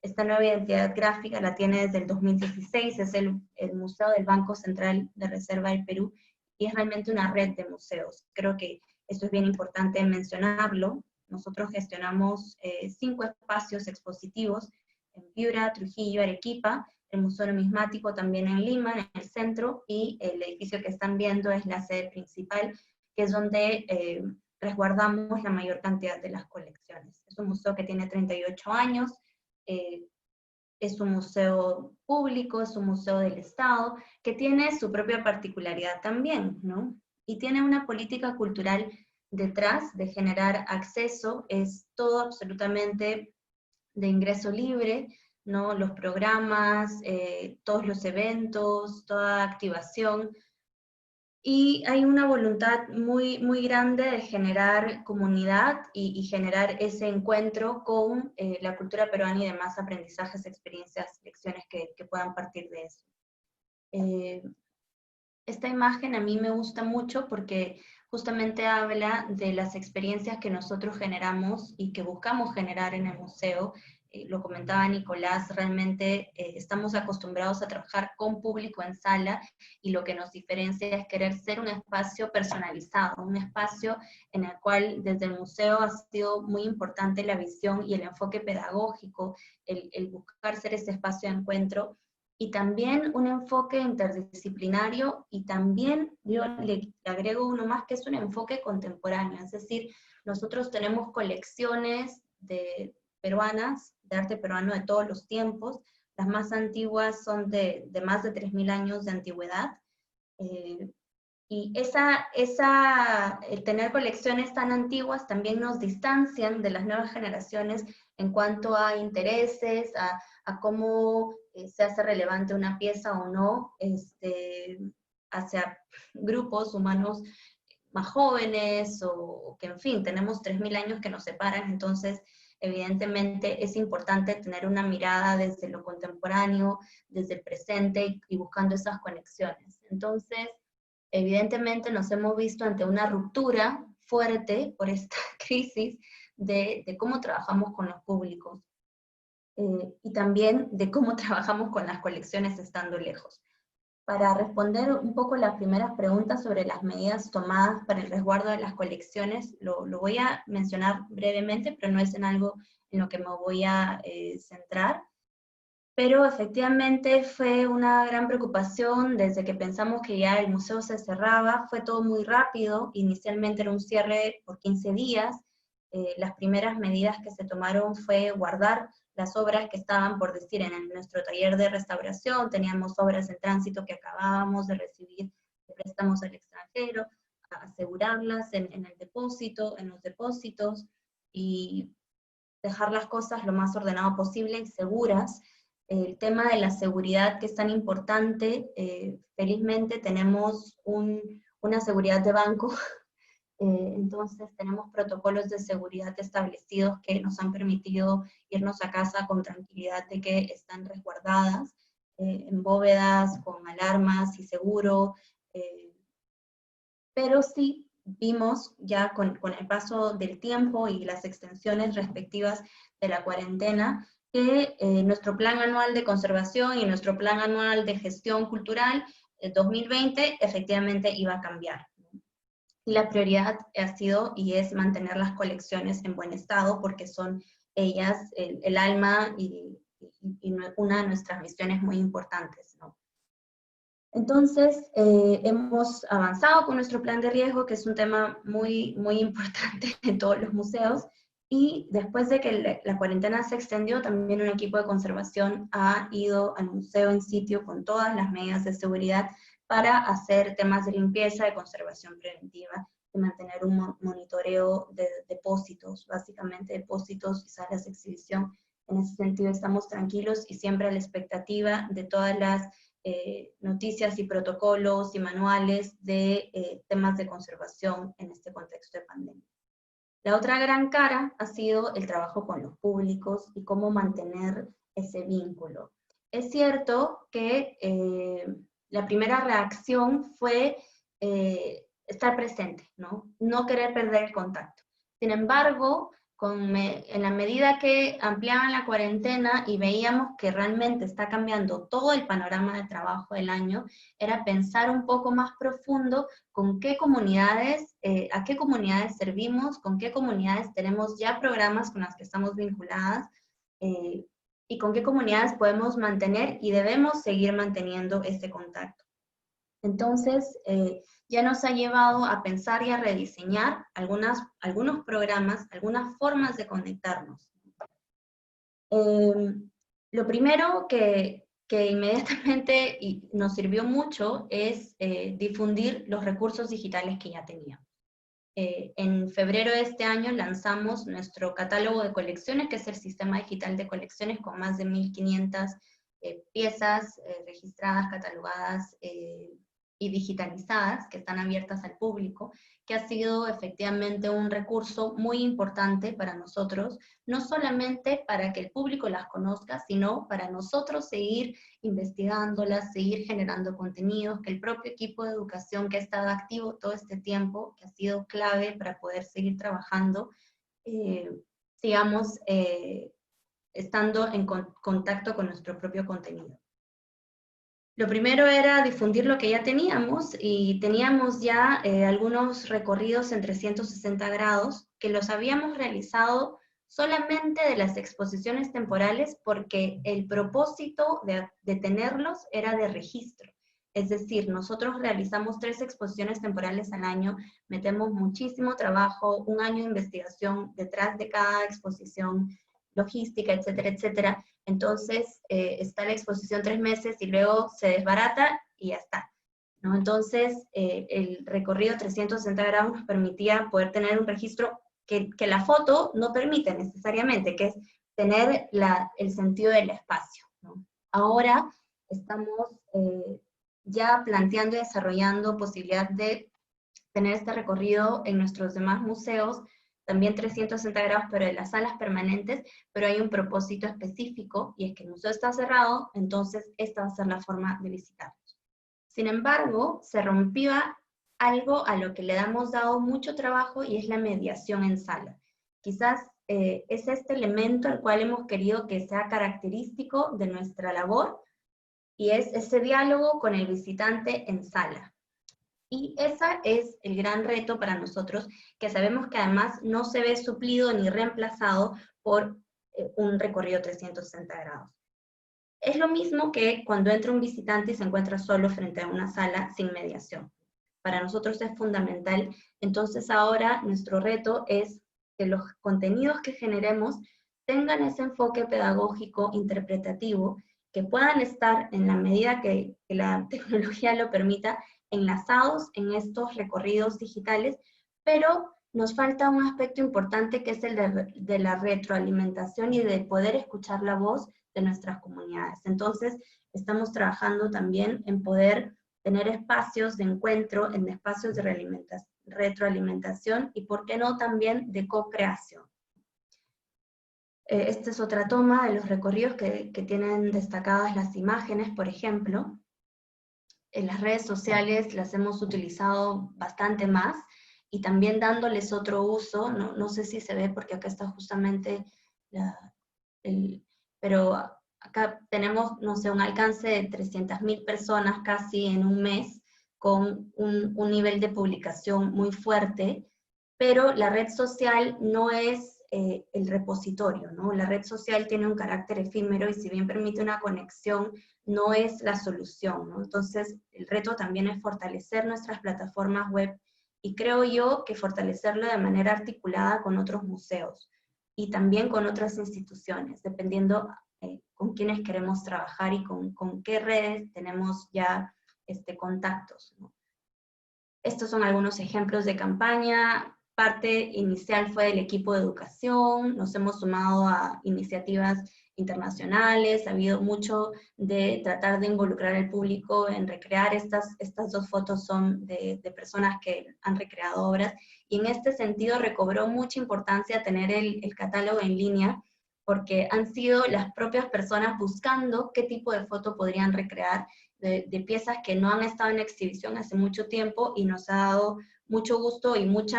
esta nueva identidad gráfica la tiene desde el 2016, es el Museo del Banco Central de Reserva del Perú, y es realmente una red de museos. Creo que esto es bien importante mencionarlo. Nosotros gestionamos 5 espacios expositivos en Piura, Trujillo, Arequipa, el Museo Numismático también en Lima, en el centro, y el edificio que están viendo es la sede principal, que es donde resguardamos la mayor cantidad de las colecciones. Es un museo que tiene 38 años, es un museo público, es un museo del Estado, que tiene su propia particularidad también, ¿no? Y tiene una política cultural detrás de generar acceso, es todo absolutamente de ingreso libre, ¿no? Los programas, todos los eventos, toda activación. Y hay una voluntad muy, muy grande de generar comunidad y generar ese encuentro con la cultura peruana y demás aprendizajes, experiencias, lecciones que puedan partir de eso. Esta imagen a mí me gusta mucho porque justamente habla de las experiencias que nosotros generamos y que buscamos generar en el museo. Lo comentaba Nicolás, realmente estamos acostumbrados a trabajar con público en sala, y lo que nos diferencia es querer ser un espacio personalizado, un espacio en el cual desde el museo ha sido muy importante la visión y el enfoque pedagógico, el buscar ser ese espacio de encuentro, y también un enfoque interdisciplinario, y también yo le agrego uno más, que es un enfoque contemporáneo, es decir, nosotros tenemos colecciones peruanas, de arte peruano de todos los tiempos. Las más antiguas son de más de 3.000 años de antigüedad, y el tener colecciones tan antiguas también nos distancian de las nuevas generaciones en cuanto a intereses, a cómo se hace relevante una pieza o no, hacia grupos humanos más jóvenes, o que en fin, tenemos 3.000 años que nos separan. Entonces evidentemente es importante tener una mirada desde lo contemporáneo, desde el presente, y buscando esas conexiones. Entonces, evidentemente nos hemos visto ante una ruptura fuerte por esta crisis de cómo trabajamos con los públicos, y también de cómo trabajamos con las colecciones estando lejos. Para responder un poco las primeras preguntas sobre las medidas tomadas para el resguardo de las colecciones, lo voy a mencionar brevemente, pero no es en algo en lo que me voy a centrar. Pero efectivamente fue una gran preocupación desde que pensamos que ya el museo se cerraba. Fue todo muy rápido. Inicialmente era un cierre por 15 días. Las primeras medidas que se tomaron fue guardar las obras que estaban, por decir, en nuestro taller de restauración. Teníamos obras en tránsito que acabábamos de recibir de préstamos al extranjero, asegurarlas en el depósito, en los depósitos, y dejar las cosas lo más ordenado posible y seguras. El tema de la seguridad, que es tan importante, felizmente tenemos una seguridad de banco, entonces tenemos protocolos de seguridad establecidos que nos han permitido irnos a casa con tranquilidad de que están resguardadas, en bóvedas, con alarmas y seguro, pero sí vimos ya con el paso del tiempo y las extensiones respectivas de la cuarentena, que nuestro plan anual de conservación y nuestro plan anual de gestión cultural 2020 efectivamente iba a cambiar. Y la prioridad ha sido y es mantener las colecciones en buen estado, porque son ellas el alma y una de nuestras misiones muy importantes, ¿no? Entonces, hemos avanzado con nuestro plan de riesgo, que es un tema muy, muy importante en todos los museos, y después de que la cuarentena se extendió, también un equipo de conservación ha ido al museo en sitio con todas las medidas de seguridad para hacer temas de limpieza, de conservación preventiva mantener un monitoreo de depósitos, básicamente depósitos y salas de exhibición. En ese sentido estamos tranquilos y siempre a la expectativa de todas las noticias y protocolos y manuales de temas de conservación en este contexto de pandemia. La otra gran cara ha sido el trabajo con los públicos y cómo mantener ese vínculo. Es cierto que la primera reacción fue estar presente, ¿no? No querer perder el contacto. Sin embargo, en la medida que ampliaban la cuarentena y veíamos que realmente está cambiando todo el panorama de trabajo del año, era pensar un poco más profundo con qué comunidades, a qué comunidades servimos, con qué comunidades tenemos ya programas con las que estamos vinculadas, y con qué comunidades podemos mantener y debemos seguir manteniendo este contacto. Entonces, ya nos ha llevado a pensar y a rediseñar algunos programas, algunas formas de conectarnos. Lo primero que inmediatamente nos sirvió mucho es difundir los recursos digitales que ya teníamos. En febrero de este año lanzamos nuestro catálogo de colecciones, que es el sistema digital de colecciones con más de 1.500 piezas registradas, catalogadas y digitalizadas, que están abiertas al público, que ha sido efectivamente un recurso muy importante para nosotros, no solamente para que el público las conozca, sino para nosotros seguir investigándolas, seguir generando contenidos, que el propio equipo de educación que ha estado activo todo este tiempo, que ha sido clave para poder seguir trabajando, sigamos estando en contacto con nuestro propio contenido. Lo primero era difundir lo que ya teníamos, y teníamos ya algunos recorridos en 360 grados que los habíamos realizado solamente de las exposiciones temporales porque el propósito de tenerlos era de registro. Es decir, nosotros realizamos 3 exposiciones temporales al año, metemos muchísimo trabajo, un año de investigación detrás de cada exposición, logística, etcétera, etcétera. Entonces, está la exposición 3 meses y luego se desbarata y ya está, ¿no? Entonces, el recorrido 360 grados nos permitía poder tener un registro que la foto no permite necesariamente, que es tener el sentido del espacio, ¿no? Ahora estamos ya planteando y desarrollando posibilidad de tener este recorrido en nuestros demás museos, también 360 grados, pero en las salas permanentes, pero hay un propósito específico, y es que el museo está cerrado, entonces esta va a ser la forma de visitarlos. Sin embargo, se rompía algo a lo que le hemos dado mucho trabajo, y es la mediación en sala. Quizás es este elemento al cual hemos querido que sea característico de nuestra labor, y es ese diálogo con el visitante en sala. Y ese es el gran reto para nosotros, que sabemos que además no se ve suplido ni reemplazado por un recorrido 360 grados. Es lo mismo que cuando entra un visitante y se encuentra solo frente a una sala sin mediación. Para nosotros es fundamental. Entonces ahora nuestro reto es que los contenidos que generemos tengan ese enfoque pedagógico, interpretativo, que puedan estar, en la medida que la tecnología lo permita, enlazados en estos recorridos digitales, pero nos falta un aspecto importante, que es el de la retroalimentación y de poder escuchar la voz de nuestras comunidades. Entonces, estamos trabajando también en poder tener espacios de encuentro, en espacios de retroalimentación y, ¿por qué no, también de co-creación? Esta es otra toma de los recorridos que tienen destacadas las imágenes, por ejemplo. En las redes sociales las hemos utilizado bastante más, y también dándoles otro uso. No sé si se ve porque acá está justamente pero acá tenemos, no sé, un alcance de 300.000 personas casi en un mes, con un nivel de publicación muy fuerte, pero la red social no es el repositorio, ¿no? La red social tiene un carácter efímero, y si bien permite una conexión, no es la solución, ¿no? Entonces, el reto también es fortalecer nuestras plataformas web, y creo yo que fortalecerlo de manera articulada con otros museos, y también con otras instituciones, dependiendo con quiénes queremos trabajar y con qué redes tenemos ya contactos, ¿no? Estos son algunos ejemplos de campaña. Parte inicial fue del equipo de educación, nos hemos sumado a iniciativas internacionales, ha habido mucho de tratar de involucrar al público en recrear estas dos fotos son de personas que han recreado obras, y en este sentido recobró mucha importancia tener el catálogo en línea, porque han sido las propias personas buscando qué tipo de foto podrían recrear de piezas que no han estado en exhibición hace mucho tiempo, y nos ha dado mucho gusto y nos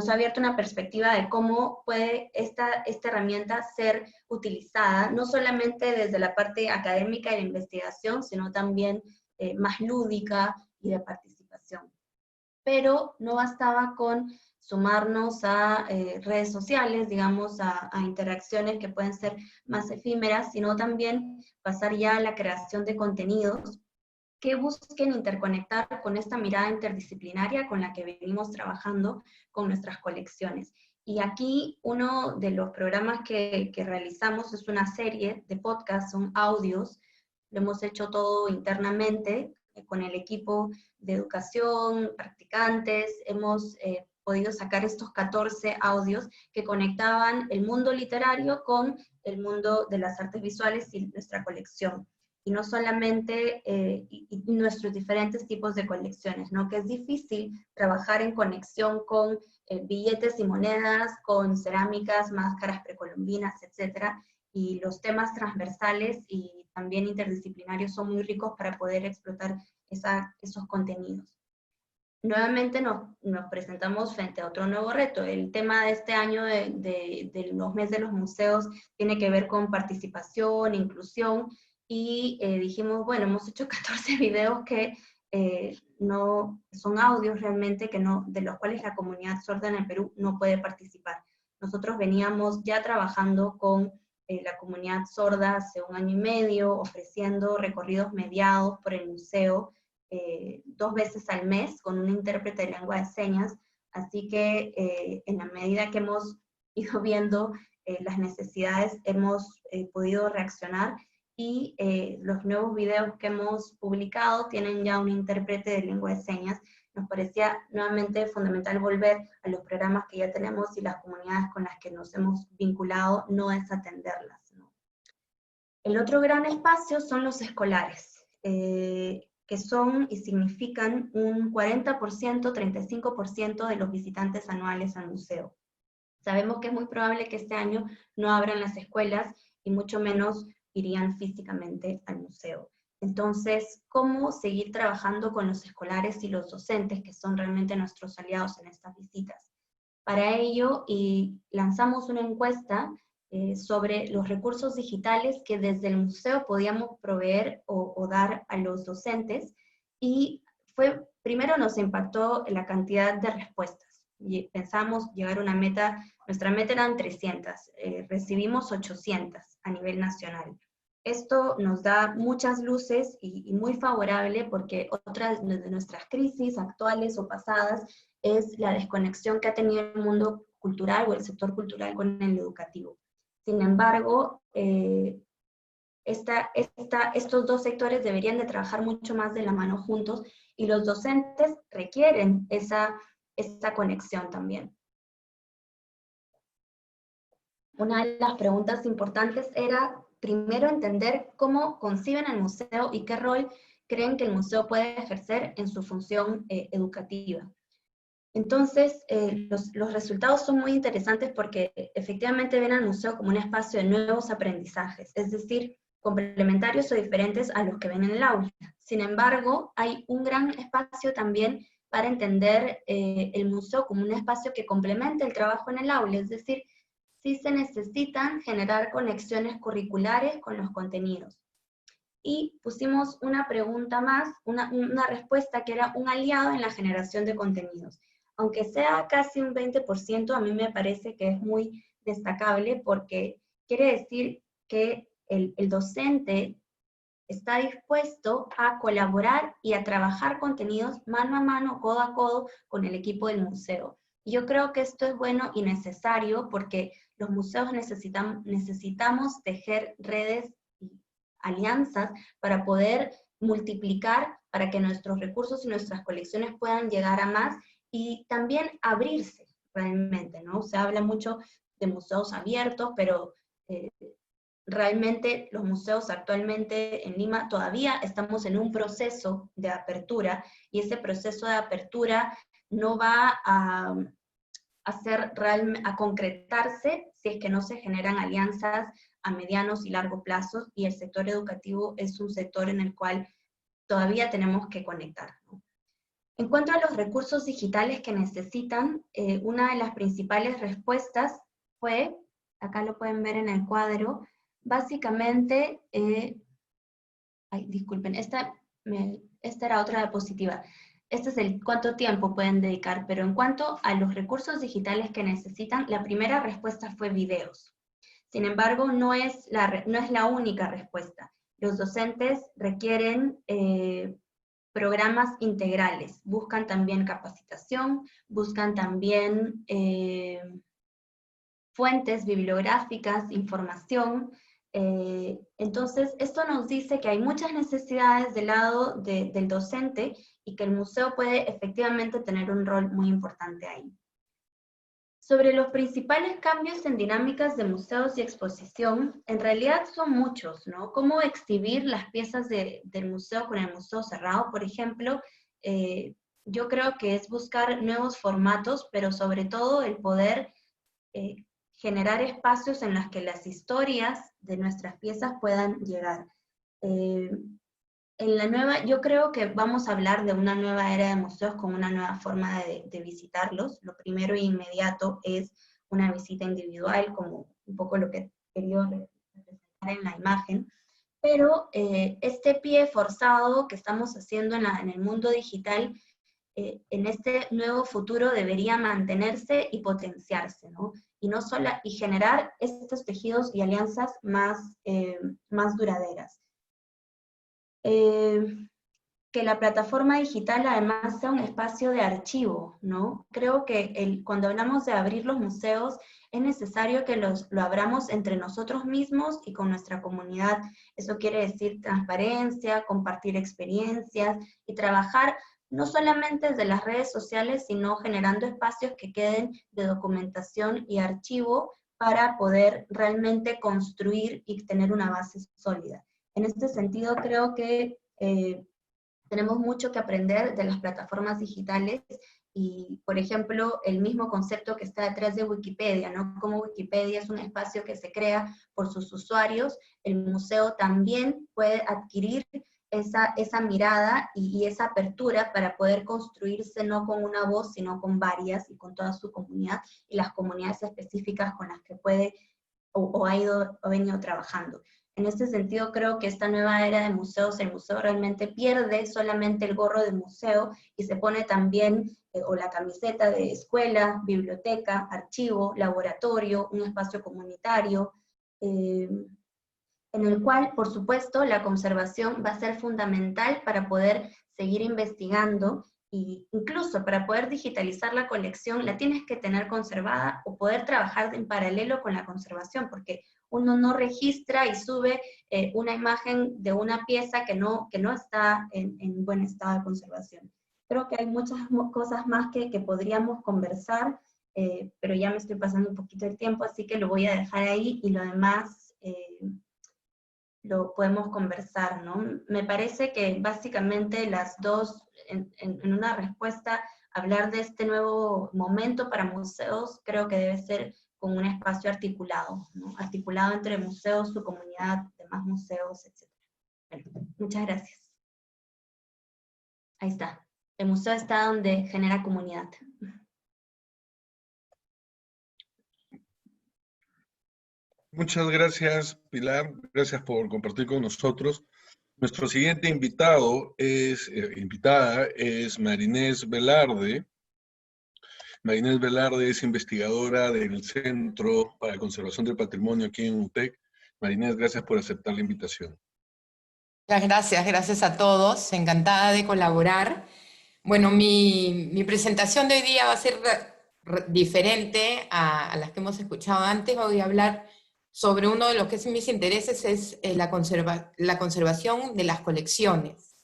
ha abierto una perspectiva de cómo puede esta herramienta ser utilizada, no solamente desde la parte académica de la investigación, sino también más lúdica y de participación. Pero no bastaba con sumarnos a redes sociales, digamos, a interacciones que pueden ser más efímeras, sino también pasar ya a la creación de contenidos que busquen interconectar con esta mirada interdisciplinaria con la que venimos trabajando con nuestras colecciones. Y aquí uno de los programas que realizamos es una serie de podcasts, son audios, lo hemos hecho todo internamente con el equipo de educación, practicantes, hemos podido sacar estos 14 audios que conectaban el mundo literario con el mundo de las artes visuales y nuestra colección. Y no solamente y nuestros diferentes tipos de colecciones, ¿no? Que es difícil trabajar en conexión con billetes y monedas, con cerámicas, máscaras precolombinas, etcétera, y los temas transversales y también interdisciplinarios son muy ricos para poder explotar esos contenidos. Nuevamente nos presentamos frente a otro nuevo reto. El tema de este año de los meses de los museos tiene que ver con participación, inclusión, y dijimos, bueno, hemos hecho 14 videos que no son audios realmente de los cuales la comunidad sorda en el Perú no puede participar. Nosotros veníamos ya trabajando con la comunidad sorda hace 1 año y medio, ofreciendo recorridos mediados por el museo 2 veces al mes con un intérprete de lengua de señas, así que en la medida que hemos ido viendo las necesidades hemos podido reaccionar, y los nuevos videos que hemos publicado tienen ya un intérprete de lengua de señas. Nos parecía nuevamente fundamental volver a los programas que ya tenemos y las comunidades con las que nos hemos vinculado, no desatenderlas, ¿no? El otro gran espacio son los escolares, que son y significan un 40%, 35% de los visitantes anuales al museo. Sabemos que es muy probable que este año no abran las escuelas y mucho menos irían físicamente al museo. Entonces, ¿cómo seguir trabajando con los escolares y los docentes, que son realmente nuestros aliados en estas visitas? Para ello, lanzamos una encuesta sobre los recursos digitales que desde el museo podíamos proveer o dar a los docentes, y primero nos impactó la cantidad de respuestas. Y pensamos llegar a una meta, nuestra meta eran 300, recibimos 800 a nivel nacional. Esto nos da muchas luces y muy favorable, porque otra de nuestras crisis actuales o pasadas es la desconexión que ha tenido el mundo cultural o el sector cultural con el educativo. Sin embargo, estos dos sectores deberían de trabajar mucho más de la mano juntos, y los docentes requieren esa conexión también. Una de las preguntas importantes era, primero, entender cómo conciben el museo y qué rol creen que el museo puede ejercer en su función educativa. Entonces, los resultados son muy interesantes porque efectivamente ven al museo como un espacio de nuevos aprendizajes, es decir, complementarios o diferentes a los que ven en el aula. Sin embargo, hay un gran espacio también para entender el museo como un espacio que complementa el trabajo en el aula, es decir, sí se necesitan generar conexiones curriculares con los contenidos. Y pusimos una pregunta más, una respuesta que era un aliado en la generación de contenidos. Aunque sea casi un 20%, a mí me parece que es muy destacable, porque quiere decir que el docente está dispuesto a colaborar y a trabajar contenidos mano a mano, codo a codo con el equipo del museo. Y yo creo que esto es bueno y necesario, porque los museos necesitamos tejer redes y alianzas para poder multiplicar para que nuestros recursos y nuestras colecciones puedan llegar a más y también abrirse realmente, ¿no? Se habla mucho de museos abiertos, pero realmente los museos actualmente en Lima todavía estamos en un proceso de apertura, y ese proceso de apertura no va a concretarse si es que no se generan alianzas a medianos y largo plazo, y el sector educativo es un sector en el cual todavía tenemos que conectar, ¿no? En cuanto a los recursos digitales que necesitan, una de las principales respuestas fue, acá lo pueden ver en el cuadro, básicamente, disculpen, esta era otra diapositiva. Este es el cuánto tiempo pueden dedicar, pero en cuanto a los recursos digitales que necesitan, la primera respuesta fue videos. Sin embargo, no es la única respuesta. Los docentes requieren programas integrales, buscan también capacitación, buscan también fuentes bibliográficas, información. Entonces, esto nos dice que hay muchas necesidades del lado del docente y que el museo puede efectivamente tener un rol muy importante ahí. Sobre los principales cambios en dinámicas de museos y exposición, en realidad son muchos, ¿no? Cómo exhibir las piezas del museo con el museo cerrado, por ejemplo, yo creo que es buscar nuevos formatos, pero sobre todo el poder generar espacios en los que las historias de nuestras piezas puedan llegar. Yo creo que vamos a hablar de una nueva era de museos con una nueva forma de visitarlos. Lo primero e inmediato es una visita individual, como un poco lo que quería representar en la imagen. Pero este pie forzado que estamos haciendo en el mundo digital, en este nuevo futuro debería mantenerse y potenciarse, ¿no? Y generar estos tejidos y alianzas más duraderas. Que la plataforma digital además sea un espacio de archivo, ¿no? Creo que cuando hablamos de abrir los museos, es necesario que lo abramos entre nosotros mismos y con nuestra comunidad. Eso quiere decir transparencia, compartir experiencias y trabajar no solamente desde las redes sociales, sino generando espacios que queden de documentación y archivo para poder realmente construir y tener una base sólida. En este sentido, creo que tenemos mucho que aprender de las plataformas digitales y, por ejemplo, el mismo concepto que está detrás de Wikipedia, ¿no? Como Wikipedia es un espacio que se crea por sus usuarios, el museo también puede adquirir esa mirada y esa apertura para poder construirse no con una voz, sino con varias y con toda su comunidad y las comunidades específicas con las que puede o ha venido trabajando. En este sentido, creo que esta nueva era de museos, el museo realmente pierde solamente el gorro de museo y se pone también, o la camiseta de escuela, biblioteca, archivo, laboratorio, un espacio comunitario, en el cual, por supuesto, la conservación va a ser fundamental para poder seguir investigando, e incluso para poder digitalizar la colección, la tienes que tener conservada o poder trabajar en paralelo con la conservación, porque uno no registra y sube una imagen de una pieza que no está en buen estado de conservación. Creo que hay muchas cosas más que podríamos conversar, pero ya me estoy pasando un poquito el tiempo, así que lo voy a dejar ahí y lo demás lo podemos conversar, ¿no? Me parece que básicamente las dos, en una respuesta, hablar de este nuevo momento para museos, creo que debe ser con un espacio articulado, ¿no? Articulado entre museos, su comunidad, demás museos, etc. Bueno, muchas gracias. Ahí está. El museo está donde genera comunidad. Muchas gracias, Pilar. Gracias por compartir con nosotros. Nuestro siguiente invitada es Marinés Velarde. Marinés Velarde es investigadora del Centro para la Conservación del Patrimonio aquí en UTEC. Marinés, gracias por aceptar la invitación. Muchas gracias a todos, encantada de colaborar. Bueno, mi presentación de hoy día va a ser diferente a las que hemos escuchado antes. Voy a hablar sobre uno de los que es mis intereses, es la conservación de las colecciones.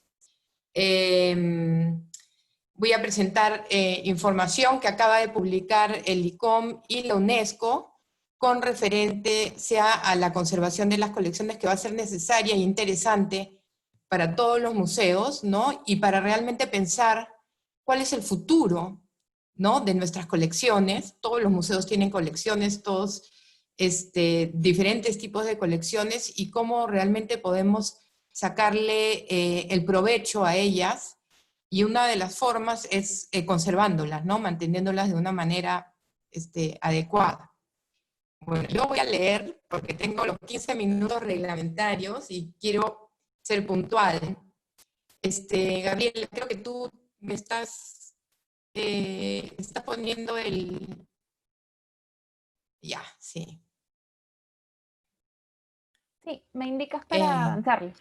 Voy a presentar información que acaba de publicar el ICOM y la UNESCO con referencia a la conservación de las colecciones, que va a ser necesaria e interesante para todos los museos, ¿no? Y para realmente pensar cuál es el futuro, ¿no?, de nuestras colecciones. Todos los museos tienen colecciones, todos diferentes tipos de colecciones, y cómo realmente podemos sacarle el provecho a ellas. Y una de las formas es conservándolas, ¿no?, manteniéndolas de una manera adecuada. Bueno, yo voy a leer porque tengo los 15 minutos reglamentarios y quiero ser puntual. Gabriel, creo que tú me estás poniendo el... Ya, sí. Sí, me indicas para avanzarle.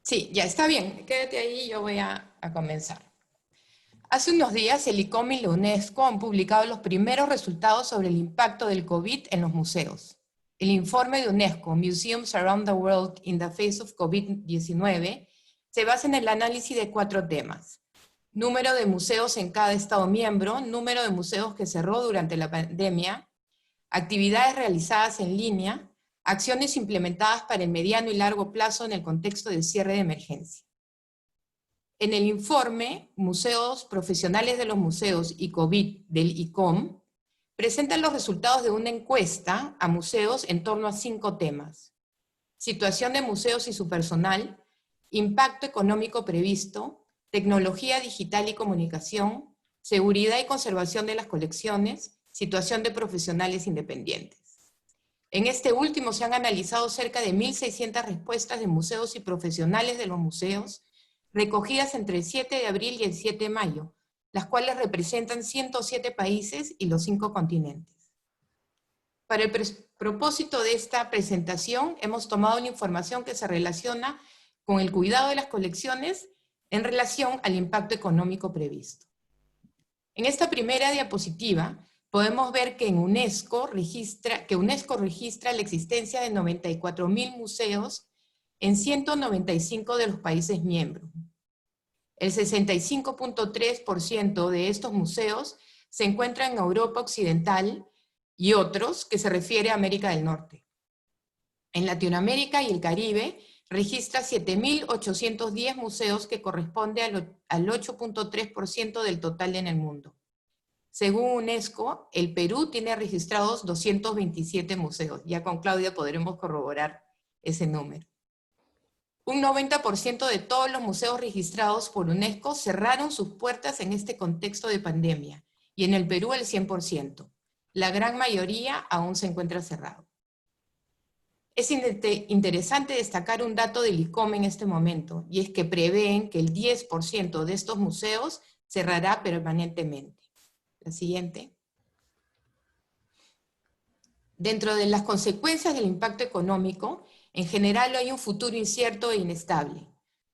Sí, ya está bien. Quédate ahí, yo voy a comenzar. Hace unos días, el ICOM y la UNESCO han publicado los primeros resultados sobre el impacto del COVID en los museos. El informe de UNESCO, Museums Around the World in the Face of COVID-19, se basa en el análisis de 4 temas. Número de museos en cada Estado miembro, número de museos que cerró durante la pandemia, actividades realizadas en línea, acciones implementadas para el mediano y largo plazo en el contexto del cierre de emergencia. En el informe, Museos Profesionales de los Museos y COVID del ICOM, presentan los resultados de una encuesta a museos en torno a 5 temas: situación de museos y su personal, impacto económico previsto, tecnología digital y comunicación, seguridad y conservación de las colecciones, situación de profesionales independientes. En este último se han analizado cerca de 1.600 respuestas de museos y profesionales de los museos, recogidas entre el 7 de abril y el 7 de mayo, las cuales representan 107 países y los 5 continentes. Para el propósito de esta presentación, hemos tomado una información que se relaciona con el cuidado de las colecciones en relación al impacto económico previsto. En esta primera diapositiva, podemos ver que UNESCO registra la existencia de 94.000 museos en 195 de los países miembros. El 65.3% de estos museos se encuentran en Europa Occidental y otros que se refiere a América del Norte. En Latinoamérica y el Caribe registra 7.810 museos, que corresponde al 8.3% del total en el mundo. Según UNESCO, el Perú tiene registrados 227 museos. Ya con Claudia podremos corroborar ese número. Un 90% de todos los museos registrados por UNESCO cerraron sus puertas en este contexto de pandemia, y en el Perú el 100%. La gran mayoría aún se encuentra cerrado. Es interesante destacar un dato del ICOM en este momento, y es que prevén que el 10% de estos museos cerrará permanentemente. La siguiente. Dentro de las consecuencias del impacto económico, en general hay un futuro incierto e inestable.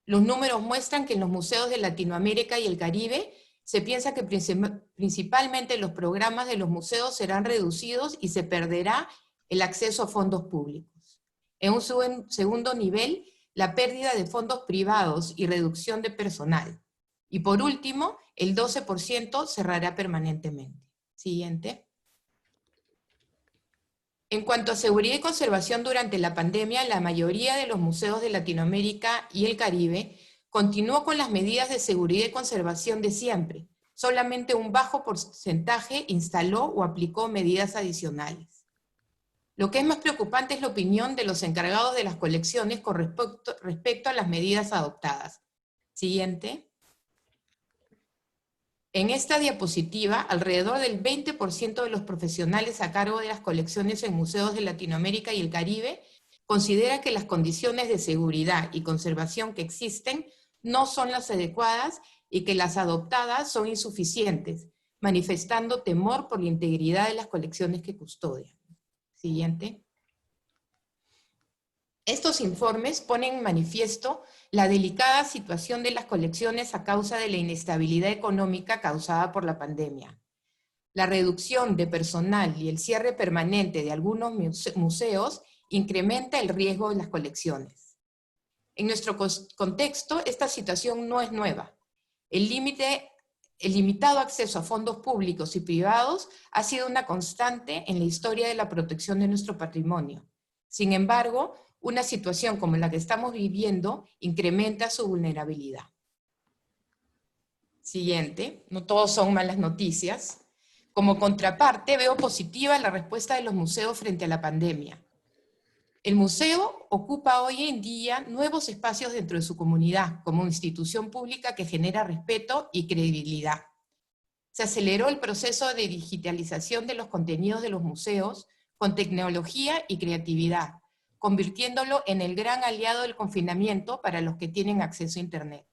Los números muestran que en los museos de Latinoamérica y el Caribe se piensa que principalmente los programas de los museos serán reducidos y se perderá el acceso a fondos públicos. En un segundo nivel, la pérdida de fondos privados y reducción de personal. Y por último, el 12% cerrará permanentemente. Siguiente. En cuanto a seguridad y conservación durante la pandemia, la mayoría de los museos de Latinoamérica y el Caribe continuó con las medidas de seguridad y conservación de siempre. Solamente un bajo porcentaje instaló o aplicó medidas adicionales. Lo que es más preocupante es la opinión de los encargados de las colecciones con respecto a las medidas adoptadas. Siguiente. En esta diapositiva, alrededor del 20% de los profesionales a cargo de las colecciones en museos de Latinoamérica y el Caribe considera que las condiciones de seguridad y conservación que existen no son las adecuadas y que las adoptadas son insuficientes, manifestando temor por la integridad de las colecciones que custodian. Siguiente. Estos informes ponen en manifiesto la delicada situación de las colecciones a causa de la inestabilidad económica causada por la pandemia. La reducción de personal y el cierre permanente de algunos museos incrementa el riesgo de las colecciones. En nuestro contexto, esta situación no es nueva. El limitado acceso a fondos públicos y privados ha sido una constante en la historia de la protección de nuestro patrimonio. Sin embargo, una situación como la que estamos viviendo incrementa su vulnerabilidad. Siguiente, no todos son malas noticias. Como contraparte, veo positiva la respuesta de los museos frente a la pandemia. El museo ocupa hoy en día nuevos espacios dentro de su comunidad, como institución pública que genera respeto y credibilidad. Se aceleró el proceso de digitalización de los contenidos de los museos con tecnología y creatividad, convirtiéndolo en el gran aliado del confinamiento para los que tienen acceso a Internet.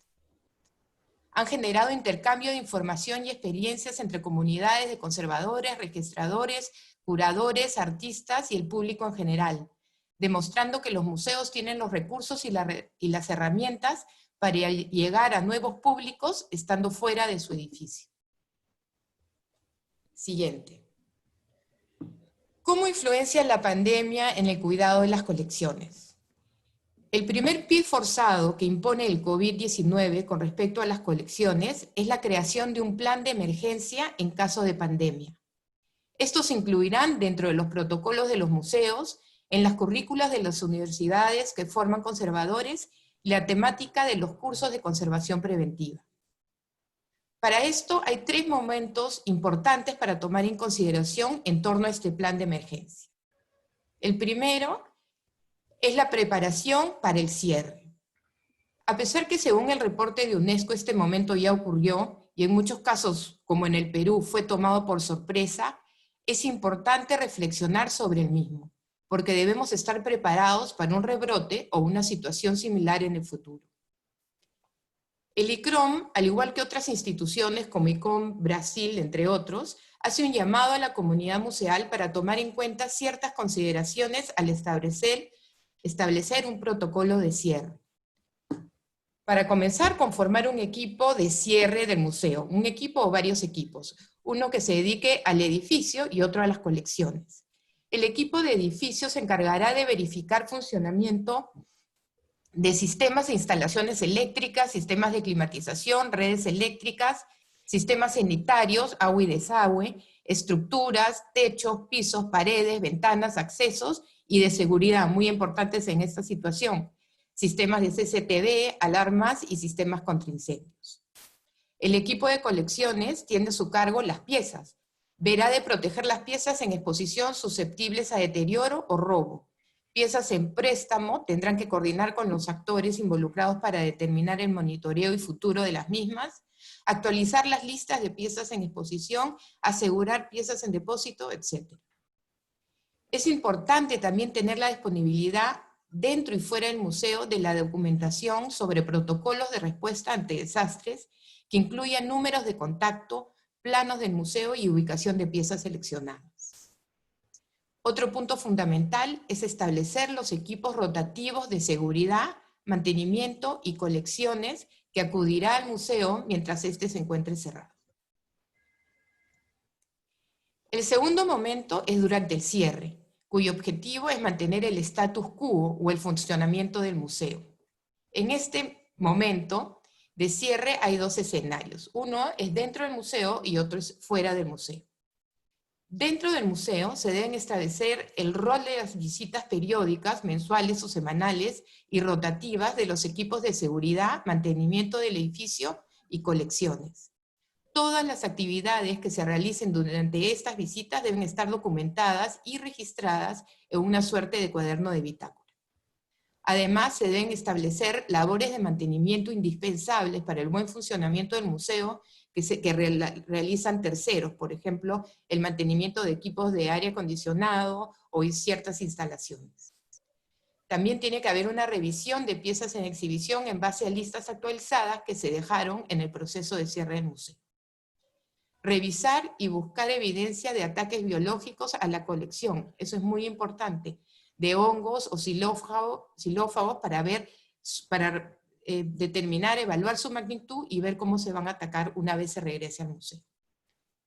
Han generado intercambio de información y experiencias entre comunidades de conservadores, registradores, curadores, artistas y el público en general, demostrando que los museos tienen los recursos y las herramientas para llegar a nuevos públicos estando fuera de su edificio. Siguiente. ¿Cómo influencia la pandemia en el cuidado de las colecciones? El primer pie forzado que impone el COVID-19 con respecto a las colecciones es la creación de un plan de emergencia en caso de pandemia. Estos se incluirán dentro de los protocolos de los museos, en las currículas de las universidades que forman conservadores y la temática de los cursos de conservación preventiva. Para esto hay 3 momentos importantes para tomar en consideración en torno a este plan de emergencia. El primero es la preparación para el cierre. A pesar que según el reporte de UNESCO este momento ya ocurrió, y en muchos casos, como en el Perú, fue tomado por sorpresa, es importante reflexionar sobre el mismo, porque debemos estar preparados para un rebrote o una situación similar en el futuro. El ICROM, al igual que otras instituciones como ICOM Brasil, entre otros, hace un llamado a la comunidad museal para tomar en cuenta ciertas consideraciones al establecer un protocolo de cierre. Para comenzar, conformar un equipo de cierre del museo, un equipo o varios equipos, uno que se dedique al edificio y otro a las colecciones. El equipo de edificio se encargará de verificar funcionamiento de sistemas e instalaciones eléctricas, sistemas de climatización, redes eléctricas, sistemas sanitarios, agua y desagüe, estructuras, techos, pisos, paredes, ventanas, accesos y de seguridad, muy importantes en esta situación, sistemas de CCTV, alarmas y sistemas contra incendios. El equipo de colecciones tiene a su cargo las piezas. Verá de proteger las piezas en exposición susceptibles a deterioro o robo. Piezas en préstamo tendrán que coordinar con los actores involucrados para determinar el monitoreo y futuro de las mismas, actualizar las listas de piezas en exposición, asegurar piezas en depósito, etc. Es importante también tener la disponibilidad dentro y fuera del museo de la documentación sobre protocolos de respuesta ante desastres que incluyan números de contacto, planos del museo y ubicación de piezas seleccionadas. Otro punto fundamental es establecer los equipos rotativos de seguridad, mantenimiento y colecciones que acudirá al museo mientras éste se encuentre cerrado. El segundo momento es durante el cierre, cuyo objetivo es mantener el status quo o el funcionamiento del museo. En este momento de cierre hay 2 escenarios. Uno es dentro del museo y otro es fuera del museo. Dentro del museo se deben establecer el rol de las visitas periódicas, mensuales o semanales y rotativas de los equipos de seguridad, mantenimiento del edificio y colecciones. Todas las actividades que se realicen durante estas visitas deben estar documentadas y registradas en una suerte de cuaderno de bitácora. Además, se deben establecer labores de mantenimiento indispensables para el buen funcionamiento del museo que realizan terceros, por ejemplo, el mantenimiento de equipos de aire acondicionado o ciertas instalaciones. También tiene que haber una revisión de piezas en exhibición en base a listas actualizadas que se dejaron en el proceso de cierre del museo. Revisar y buscar evidencia de ataques biológicos a la colección, eso es muy importante, de hongos o xilófagos para determinar, evaluar su magnitud y ver cómo se van a atacar una vez se regrese al museo.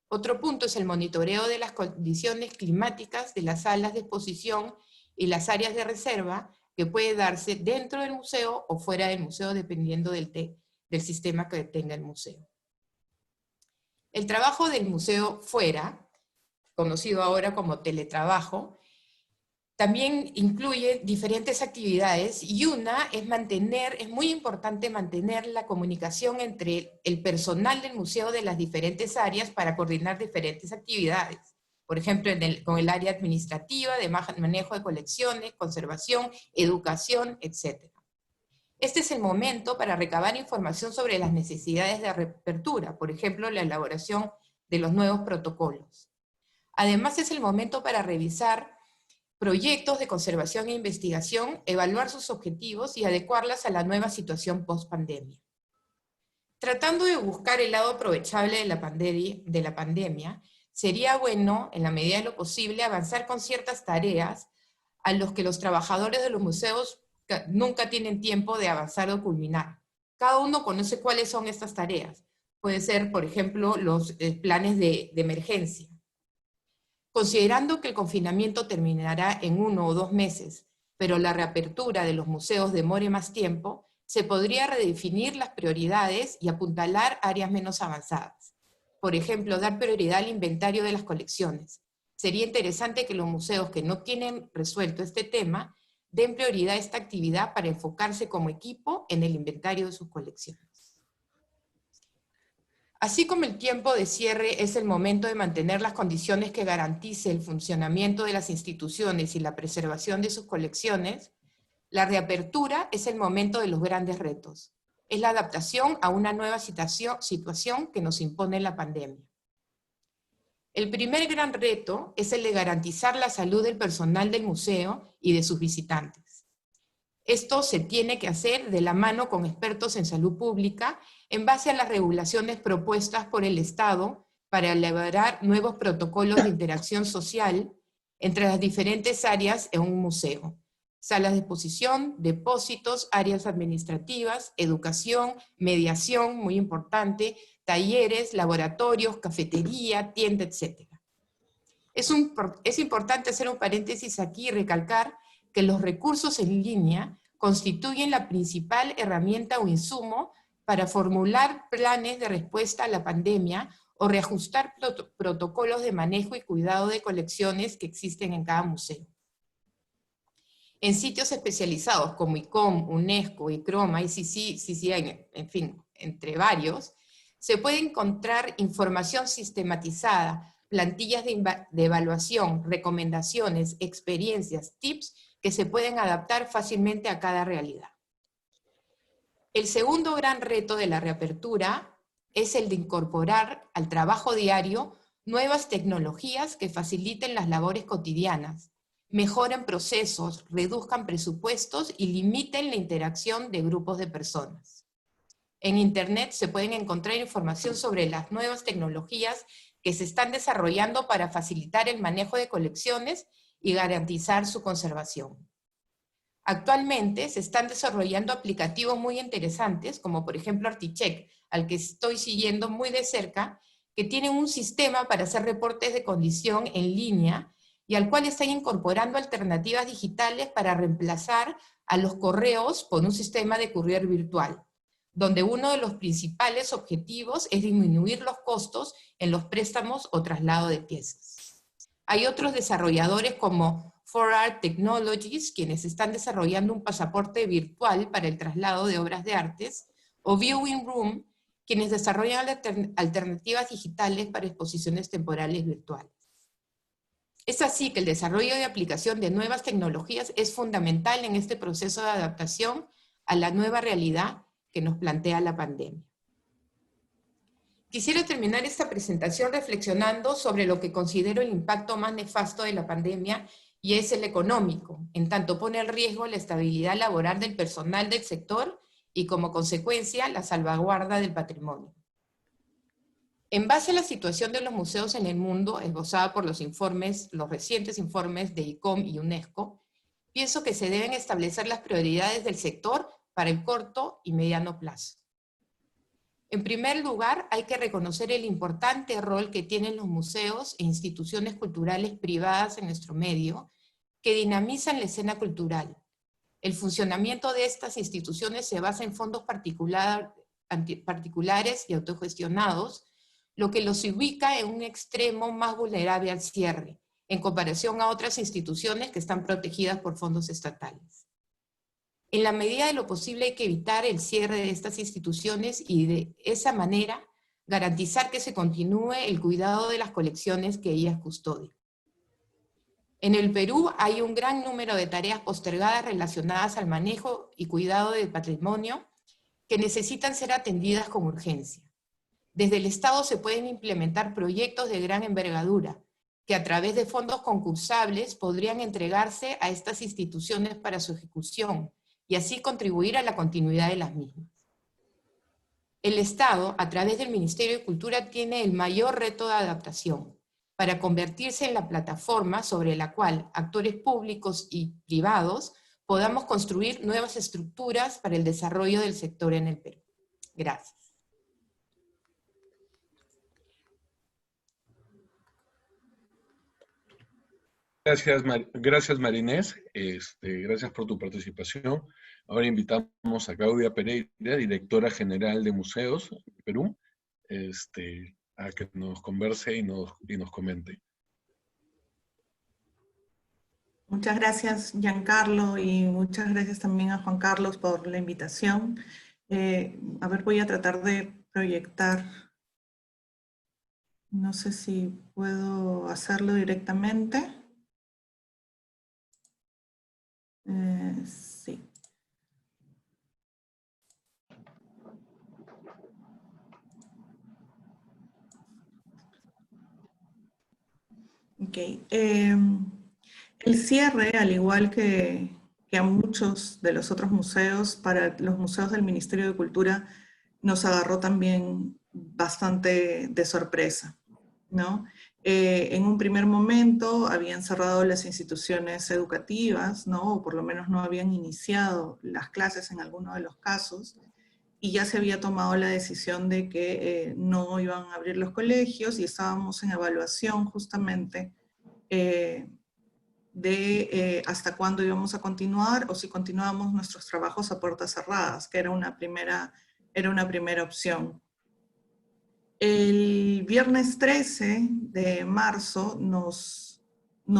Otro punto es el monitoreo de las condiciones climáticas de las salas de exposición y las áreas de reserva, que puede darse dentro del museo o fuera del museo, dependiendo del sistema que tenga el museo. El trabajo del museo fuera, conocido ahora como teletrabajo, también incluye diferentes actividades y una es muy importante mantener la comunicación entre el personal del museo de las diferentes áreas para coordinar diferentes actividades. Por ejemplo, con el área administrativa, de manejo de colecciones, conservación, educación, etc. Este es el momento para recabar información sobre las necesidades de reapertura, por ejemplo, la elaboración de los nuevos protocolos. Además, es el momento para revisar proyectos de conservación e investigación, evaluar sus objetivos y adecuarlas a la nueva situación post-pandemia. Tratando de buscar el lado aprovechable de la pandemia, sería bueno, en la medida de lo posible, avanzar con ciertas tareas a los que los trabajadores de los museos nunca tienen tiempo de avanzar o culminar. Cada uno conoce cuáles son estas tareas. Puede ser, por ejemplo, los planes de emergencia. Considerando que el confinamiento terminará en 1 o 2 meses, pero la reapertura de los museos demore más tiempo, se podría redefinir las prioridades y apuntalar áreas menos avanzadas. Por ejemplo, dar prioridad al inventario de las colecciones. Sería interesante que los museos que no tienen resuelto este tema den prioridad a esta actividad para enfocarse como equipo en el inventario de sus colecciones. Así como el tiempo de cierre es el momento de mantener las condiciones que garantice el funcionamiento de las instituciones y la preservación de sus colecciones, la reapertura es el momento de los grandes retos. Es la adaptación a una nueva situación que nos impone la pandemia. El primer gran reto es el de garantizar la salud del personal del museo y de sus visitantes. Esto se tiene que hacer de la mano con expertos en salud pública en base a las regulaciones propuestas por el Estado para elaborar nuevos protocolos de interacción social entre las diferentes áreas en un museo. Salas de exposición, depósitos, áreas administrativas, educación, mediación, muy importante, talleres, laboratorios, cafetería, tienda, etc. Es importante hacer un paréntesis aquí y recalcar que los recursos en línea constituyen la principal herramienta o insumo para formular planes de respuesta a la pandemia o reajustar protocolos de manejo y cuidado de colecciones que existen en cada museo. En sitios especializados como ICOM, UNESCO, ICROMA, ICC, en fin, entre varios, se puede encontrar información sistematizada, plantillas de evaluación, recomendaciones, experiencias, tips que se pueden adaptar fácilmente a cada realidad. El segundo gran reto de la reapertura es el de incorporar al trabajo diario nuevas tecnologías que faciliten las labores cotidianas, mejoren procesos, reduzcan presupuestos y limiten la interacción de grupos de personas. En Internet se pueden encontrar información sobre las nuevas tecnologías que se están desarrollando para facilitar el manejo de colecciones y garantizar su conservación. Actualmente se están desarrollando aplicativos muy interesantes, como por ejemplo Articheck, al que estoy siguiendo muy de cerca, que tienen un sistema para hacer reportes de condición en línea y al cual están incorporando alternativas digitales para reemplazar a los correos por un sistema de courier virtual, donde uno de los principales objetivos es disminuir los costos en los préstamos o traslado de piezas. Hay otros desarrolladores como 4Art Technologies, quienes están desarrollando un pasaporte virtual para el traslado de obras de artes, o Viewing Room, quienes desarrollan alternativas digitales para exposiciones temporales virtuales. Es así que el desarrollo de aplicación de nuevas tecnologías es fundamental en este proceso de adaptación a la nueva realidad que nos plantea la pandemia. Quisiera terminar esta presentación reflexionando sobre lo que considero el impacto más nefasto de la pandemia, y es el económico, en tanto pone en riesgo la estabilidad laboral del personal del sector y como consecuencia la salvaguarda del patrimonio. En base a la situación de los museos en el mundo, esbozada por los recientes informes de ICOM y UNESCO, pienso que se deben establecer las prioridades del sector para el corto y mediano plazo. En primer lugar, hay que reconocer el importante rol que tienen los museos e instituciones culturales privadas en nuestro medio, que dinamizan la escena cultural. El funcionamiento de estas instituciones se basa en fondos particulares y autogestionados, lo que los ubica en un extremo más vulnerable al cierre, en comparación a otras instituciones que están protegidas por fondos estatales. En la medida de lo posible hay que evitar el cierre de estas instituciones y de esa manera garantizar que se continúe el cuidado de las colecciones que ellas custodian. En el Perú hay un gran número de tareas postergadas relacionadas al manejo y cuidado del patrimonio que necesitan ser atendidas con urgencia. Desde el Estado se pueden implementar proyectos de gran envergadura, que a través de fondos concursables podrían entregarse a estas instituciones para su ejecución, y así contribuir a la continuidad de las mismas. El Estado, a través del Ministerio de Cultura, tiene el mayor reto de adaptación, para convertirse en la plataforma sobre la cual actores públicos y privados podamos construir nuevas estructuras para el desarrollo del sector en el Perú. Gracias. Gracias Marinés, gracias por tu participación. Ahora invitamos a Claudia Pereira, directora general de Museos de Perú, a que nos converse y nos comente. Muchas gracias, Giancarlo, y muchas gracias también a Juan Carlos por la invitación. A ver, voy a tratar de proyectar. No sé si puedo hacerlo directamente. Sí. Ok. El cierre, al igual que a muchos de los otros museos, para los museos del Ministerio de Cultura nos agarró también bastante de sorpresa, ¿no? En un primer momento habían cerrado las instituciones educativas, ¿no? O por lo menos no habían iniciado las clases en algunos de los casos, y ya se había tomado la decisión de que no iban a abrir los colegios y estábamos en evaluación justamente de hasta cuándo íbamos a continuar o si continuábamos nuestros trabajos a puertas cerradas, que era una primera opción. El viernes 13 de marzo nos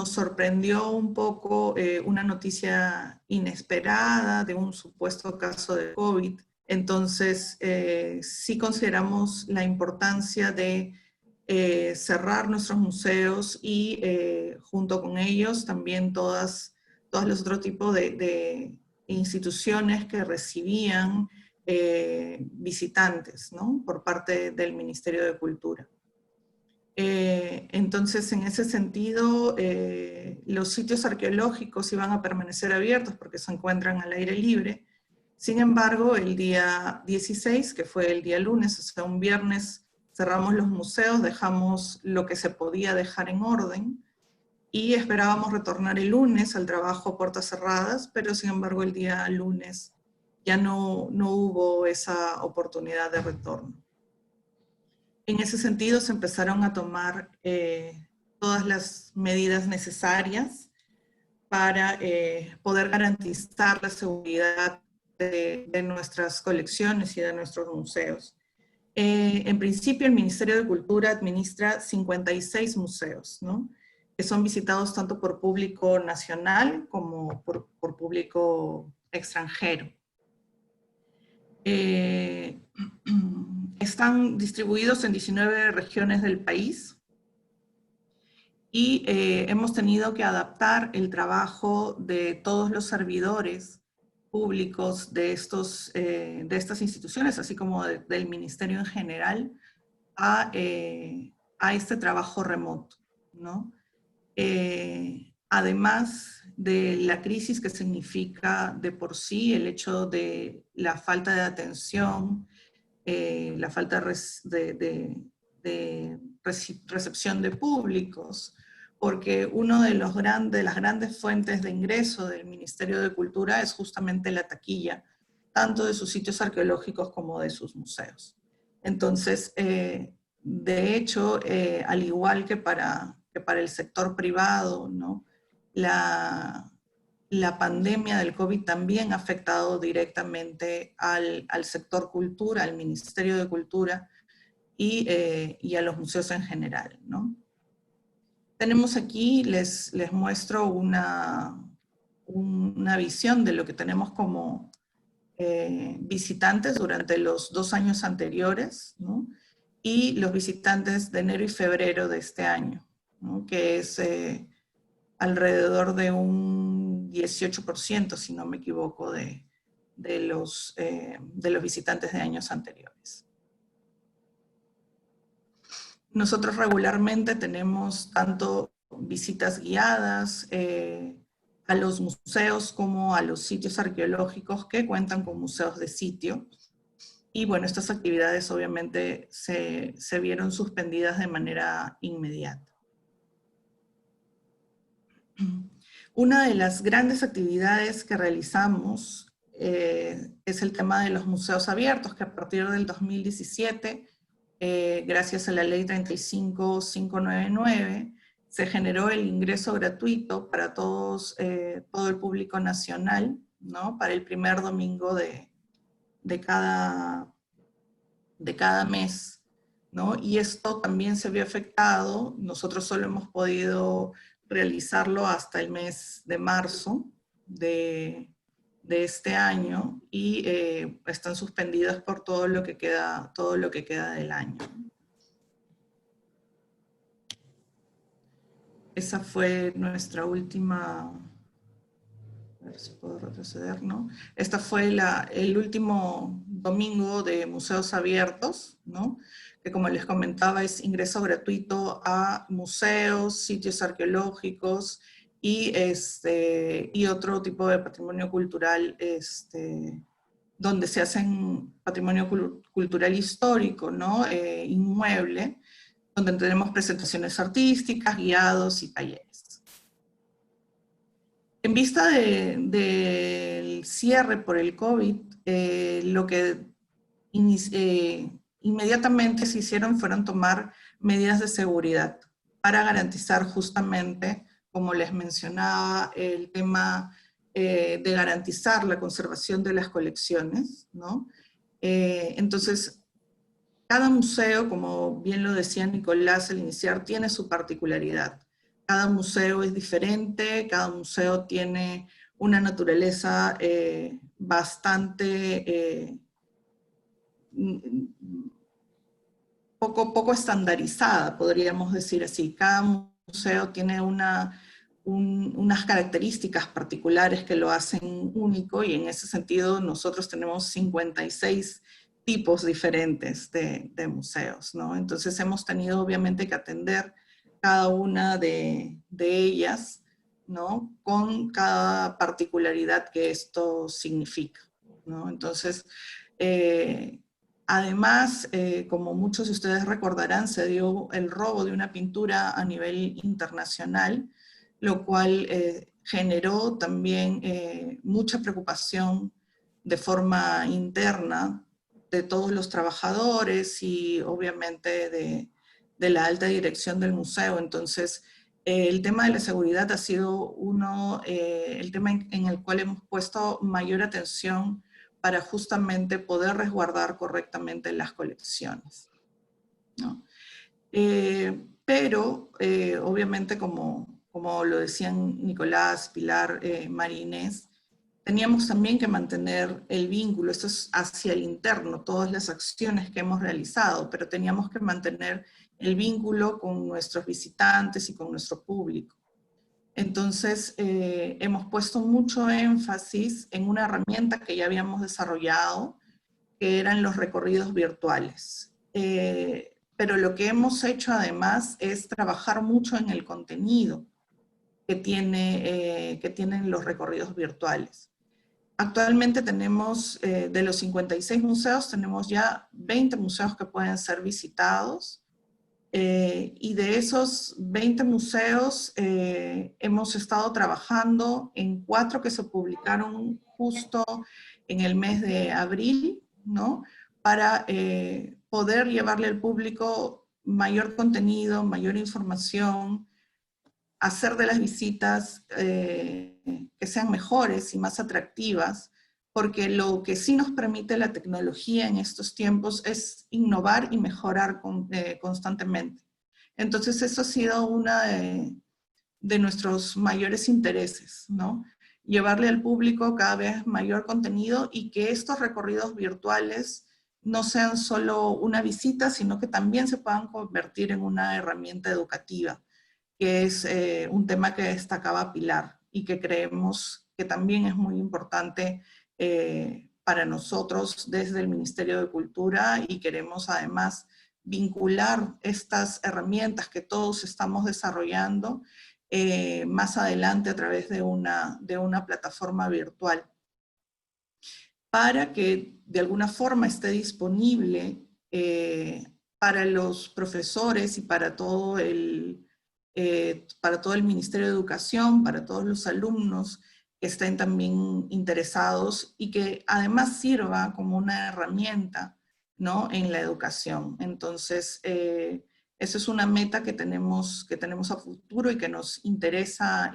sorprendió un poco una noticia inesperada de un supuesto caso de COVID. Entonces, sí consideramos la importancia de cerrar nuestros museos y junto con ellos también todos los otros tipos de instituciones que recibían visitantes, ¿no? Por parte del Ministerio de Cultura. Entonces, en ese sentido, los sitios arqueológicos iban a permanecer abiertos porque se encuentran al aire libre. Sin embargo, el día 16, que fue el día lunes, o sea, un viernes, cerramos los museos, dejamos lo que se podía dejar en orden y esperábamos retornar el lunes al trabajo a puertas cerradas, pero sin embargo el día lunes ya no hubo esa oportunidad de retorno. En ese sentido se empezaron a tomar todas las medidas necesarias para poder garantizar la seguridad de nuestras colecciones y de nuestros museos. En principio, el Ministerio de Cultura administra 56 museos, ¿no? Que son visitados tanto por público nacional como por público extranjero. Están distribuidos en 19 regiones del país y hemos tenido que adaptar el trabajo de todos los servidores públicos de estas instituciones, así como del Ministerio en general, a este trabajo remoto, ¿no? Además de la crisis que significa de por sí el hecho de la falta de atención, la falta de recepción de públicos, porque una de las grandes fuentes de ingreso del Ministerio de Cultura es justamente la taquilla, tanto de sus sitios arqueológicos como de sus museos. Entonces, de hecho, al igual que para el sector privado, ¿no? la pandemia del COVID también ha afectado directamente al sector cultura, al Ministerio de Cultura y a los museos en general, ¿no? Tenemos aquí, les muestro una visión de lo que tenemos como visitantes durante los 2 años anteriores, ¿no? Y los visitantes de enero y febrero de este año, ¿no? Que es alrededor de un 18%, si no me equivoco, de los visitantes de años anteriores. Nosotros regularmente tenemos tanto visitas guiadas a los museos como a los sitios arqueológicos que cuentan con museos de sitio. Y bueno, estas actividades obviamente se vieron suspendidas de manera inmediata. Una de las grandes actividades que realizamos es el tema de los museos abiertos, que a partir del 2017, gracias a la ley 35599, se generó el ingreso gratuito para todo el público nacional, ¿no? Para el primer domingo de cada mes, ¿no? Y esto también se vio afectado. Nosotros solo hemos podido realizarlo hasta el mes de marzo de este año y están suspendidas por todo lo que queda del año. Esa fue nuestra última, a ver si puedo retroceder, ¿no? Esta fue el último domingo de museos abiertos, ¿no? Que como les comentaba es ingreso gratuito a museos, sitios arqueológicos y otro tipo de patrimonio cultural, donde se hacen patrimonio cultural histórico, ¿no? Inmueble, donde tenemos presentaciones artísticas, guiados y talleres. En vista del cierre por el COVID, lo que inmediatamente se hicieron fueron tomar medidas de seguridad para garantizar justamente, como les mencionaba, el tema de garantizar la conservación de las colecciones, ¿no? Entonces, cada museo, como bien lo decía Nicolás al iniciar, tiene su particularidad. Cada museo es diferente, cada museo tiene una naturaleza bastante poco estandarizada, podríamos decir así. Cada museo tiene unas características particulares que lo hacen único, y en ese sentido nosotros tenemos 56 tipos diferentes de museos, ¿no? Entonces hemos tenido obviamente que atender cada una de ellas, ¿no? Con cada particularidad que esto significa, ¿no? Entonces, además, como muchos de ustedes recordarán, se dio el robo de una pintura a nivel internacional, lo cual generó también mucha preocupación de forma interna de todos los trabajadores y obviamente de la alta dirección del museo. Entonces, el tema de la seguridad ha sido el tema en el cual hemos puesto mayor atención para justamente poder resguardar correctamente las colecciones, ¿no? Pero, obviamente, como lo decían Nicolás, Pilar, María Inés, teníamos también que mantener el vínculo, esto es hacia el interno, todas las acciones que hemos realizado, pero teníamos que mantener el vínculo con nuestros visitantes y con nuestro público. Entonces, hemos puesto mucho énfasis en una herramienta que ya habíamos desarrollado, que eran los recorridos virtuales. Pero lo que hemos hecho además es trabajar mucho en el contenido que tienen los recorridos virtuales. Actualmente tenemos, de los 56 museos, tenemos ya 20 museos que pueden ser visitados, y de esos 20 museos hemos estado trabajando en 4 que se publicaron justo en el mes de abril, ¿no? Para poder llevarle al público mayor contenido, mayor información, hacer de las visitas que sean mejores y más atractivas, porque lo que sí nos permite la tecnología en estos tiempos es innovar y mejorar constantemente. Entonces eso ha sido una de nuestros mayores intereses, ¿no? Llevarle al público cada vez mayor contenido y que estos recorridos virtuales no sean solo una visita, sino que también se puedan convertir en una herramienta educativa, que es un tema que destacaba Pilar y que creemos que también es muy importante para nosotros desde el Ministerio de Cultura, y queremos además vincular estas herramientas que todos estamos desarrollando más adelante a través de una plataforma virtual, para que de alguna forma esté disponible para los profesores y para todo el Ministerio de Educación, para todos los alumnos que estén también interesados, y que además sirva como una herramienta, ¿no?, en la educación. Entonces, esa es una meta que tenemos a futuro y que nos interesa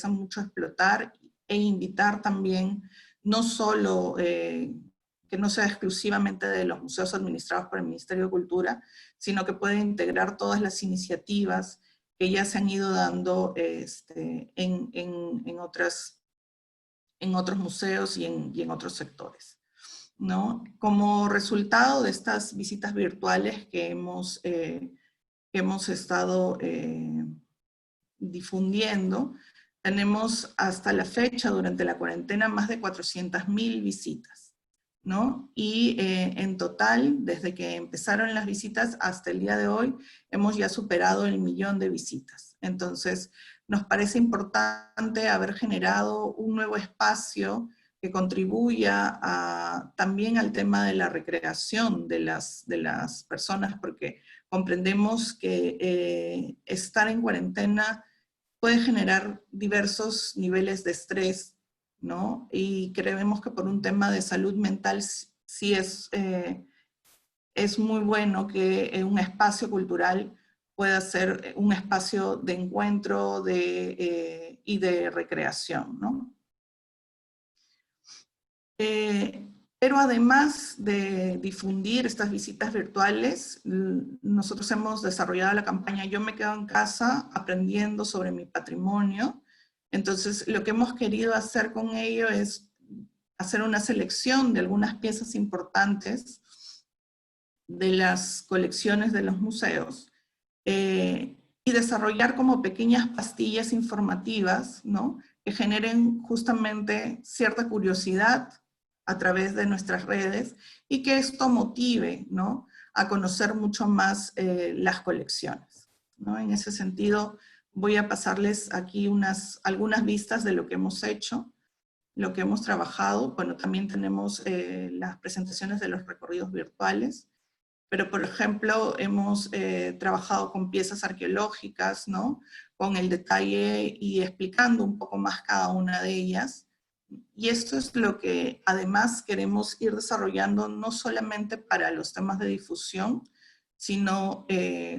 mucho explotar e invitar también, no solo que no sea exclusivamente de los museos administrados por el Ministerio de Cultura, sino que pueda integrar todas las iniciativas que ya se han ido dando en otros museos y en otros sectores, ¿no? Como resultado de estas visitas virtuales que hemos estado difundiendo, tenemos hasta la fecha, durante la cuarentena, más de 400.000 visitas, ¿no? Y en total, desde que empezaron las visitas hasta el día de hoy, hemos ya superado el 1.000.000 de visitas. Entonces, nos parece importante haber generado un nuevo espacio que contribuya también al tema de la recreación de las personas, porque comprendemos que estar en cuarentena puede generar diversos niveles de estrés, ¿no? Y creemos que por un tema de salud mental sí es muy bueno que un espacio cultural pueda ser un espacio de encuentro y de recreación, ¿no? Pero además de difundir estas visitas virtuales, nosotros hemos desarrollado la campaña Yo me quedo en casa aprendiendo sobre mi patrimonio. Entonces, lo que hemos querido hacer con ello es hacer una selección de algunas piezas importantes de las colecciones de los museos y desarrollar como pequeñas pastillas informativas, ¿no?, que generen justamente cierta curiosidad a través de nuestras redes, y que esto motive, ¿no?, a conocer mucho más las colecciones, ¿no? En ese sentido, voy a pasarles aquí algunas vistas de lo que hemos hecho, lo que hemos trabajado. Bueno, también tenemos las presentaciones de los recorridos virtuales, pero por ejemplo hemos trabajado con piezas arqueológicas, ¿no?, con el detalle y explicando un poco más cada una de ellas. Y esto es lo que además queremos ir desarrollando, no solamente para los temas de difusión, sino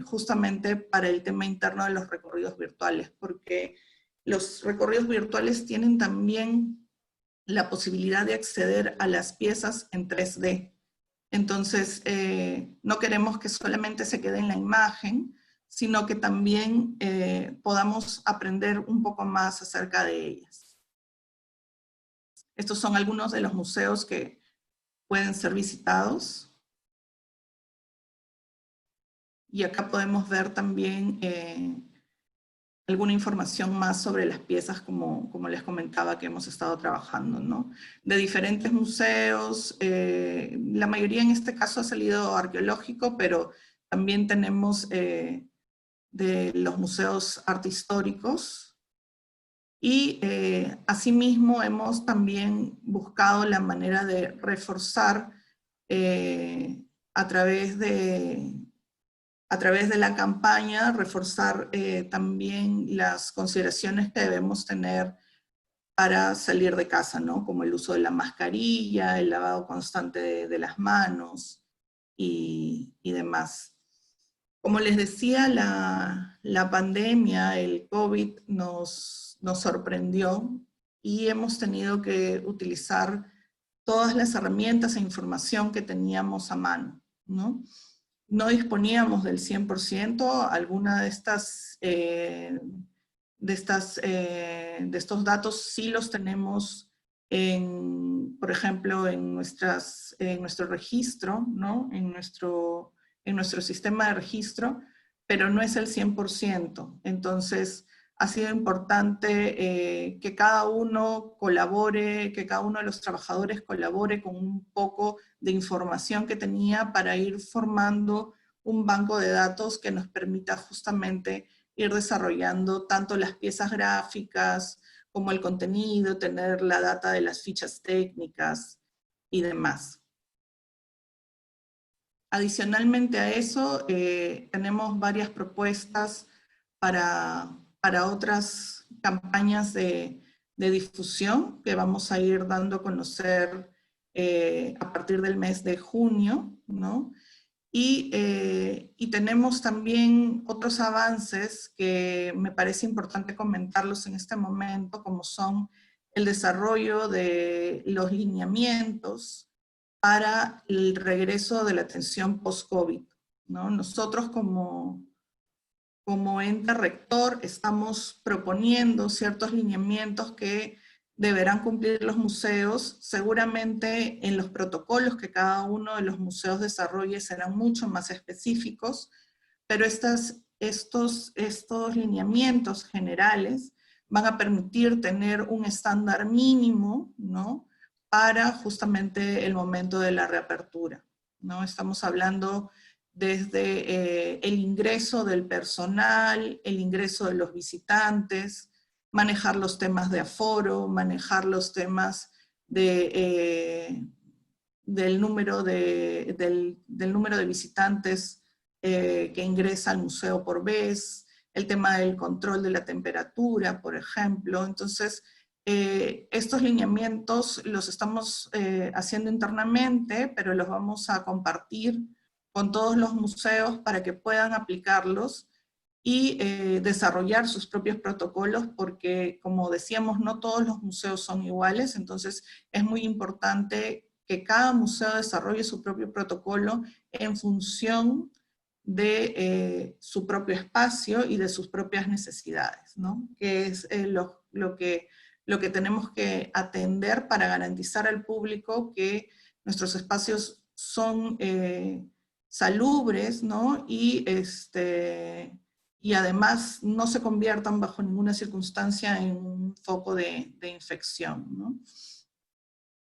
justamente para el tema interno de los recorridos virtuales, porque los recorridos virtuales tienen también la posibilidad de acceder a las piezas en 3D. Entonces, no queremos que solamente se quede en la imagen, sino que también podamos aprender un poco más acerca de ellas. Estos son algunos de los museos que pueden ser visitados. Y acá podemos ver también alguna información más sobre las piezas, como les comentaba, que hemos estado trabajando, ¿no? De diferentes museos, la mayoría en este caso ha salido arqueológico, pero también tenemos de los museos arte históricos. Y asimismo hemos también buscado la manera de reforzar a través de la campaña, reforzar también las consideraciones que debemos tener para salir de casa, ¿no? Como el uso de la mascarilla, el lavado constante de las manos y demás. Como les decía, la pandemia, el COVID, nos sorprendió y hemos tenido que utilizar todas las herramientas e información que teníamos a mano, ¿no? No disponíamos del 100%, alguna de estos datos sí los tenemos por ejemplo, en nuestro registro, ¿no? En nuestro sistema de registro, pero no es el 100%. Entonces, ha sido importante que cada uno colabore, que cada uno de los trabajadores colabore con un poco de información que tenía para ir formando un banco de datos que nos permita justamente ir desarrollando tanto las piezas gráficas como el contenido, tener la data de las fichas técnicas y demás. Adicionalmente a eso, tenemos varias propuestas para otras campañas de difusión que vamos a ir dando a conocer a partir del mes de junio, ¿no? Y tenemos también otros avances que me parece importante comentarlos en este momento, como son el desarrollo de los lineamientos para el regreso de la atención post-COVID, ¿no? Nosotros como ente rector estamos proponiendo ciertos lineamientos que deberán cumplir los museos. Seguramente en los protocolos que cada uno de los museos desarrolle serán mucho más específicos, pero estos lineamientos generales van a permitir tener un estándar mínimo, ¿no? Para justamente el momento de la reapertura, ¿no? Estamos hablando desde el ingreso del personal, el ingreso de los visitantes, manejar los temas de aforo, manejar los temas del número de visitantes que ingresa al museo por vez, el tema del control de la temperatura, por ejemplo. Entonces, estos lineamientos los estamos haciendo internamente, pero los vamos a compartir con todos los museos para que puedan aplicarlos y desarrollar sus propios protocolos, porque como decíamos, no todos los museos son iguales, entonces es muy importante que cada museo desarrolle su propio protocolo en función de su propio espacio y de sus propias necesidades, ¿no? Que es lo que tenemos que atender para garantizar al público que nuestros espacios son salubres, ¿no? Y además no se conviertan bajo ninguna circunstancia en un foco de infección, ¿no?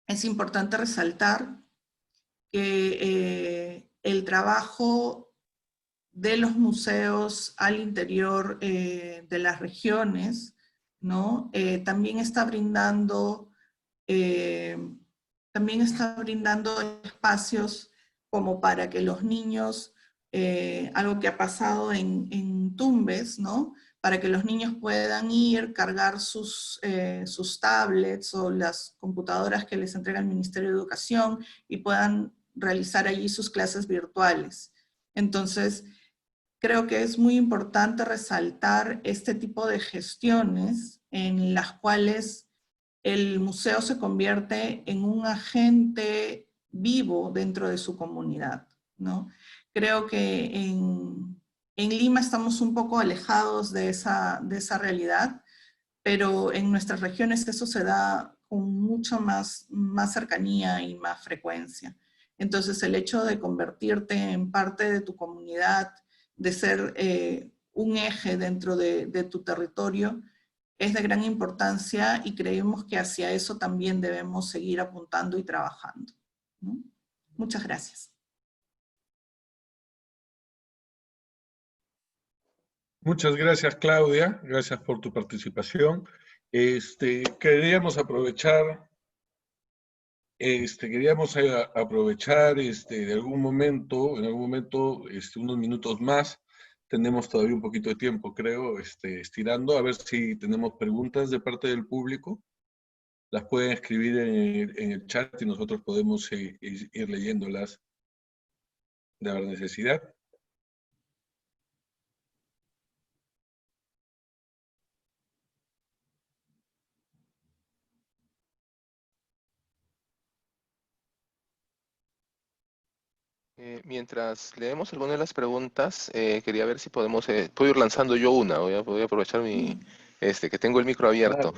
Es importante resaltar que el trabajo de los museos al interior de las regiones, ¿no? También está brindando espacios como para que los niños, algo que ha pasado en Tumbes, ¿no? Para que los niños puedan ir, cargar sus tablets o las computadoras que les entrega el Ministerio de Educación y puedan realizar allí sus clases virtuales. Entonces, creo que es muy importante resaltar este tipo de gestiones en las cuales el museo se convierte en un agente vivo dentro de su comunidad, ¿no? Creo que en Lima estamos un poco alejados de esa realidad, pero en nuestras regiones eso se da con mucha más cercanía y más frecuencia. Entonces el hecho de convertirte en parte de tu comunidad, de ser un eje dentro de tu territorio, es de gran importancia y creemos que hacia eso también debemos seguir apuntando y trabajando, ¿no? Muchas gracias. Muchas gracias, Claudia. Gracias por tu participación. Queríamos aprovechar en algún momento, unos minutos más. Tenemos todavía un poquito de tiempo, creo, estirando, a ver si tenemos preguntas de parte del público. Las pueden escribir en el chat y nosotros podemos ir leyéndolas de la necesidad. Mientras leemos algunas de las preguntas, quería ver si podemos, puedo ir lanzando yo una, voy a aprovechar que tengo el micro abierto.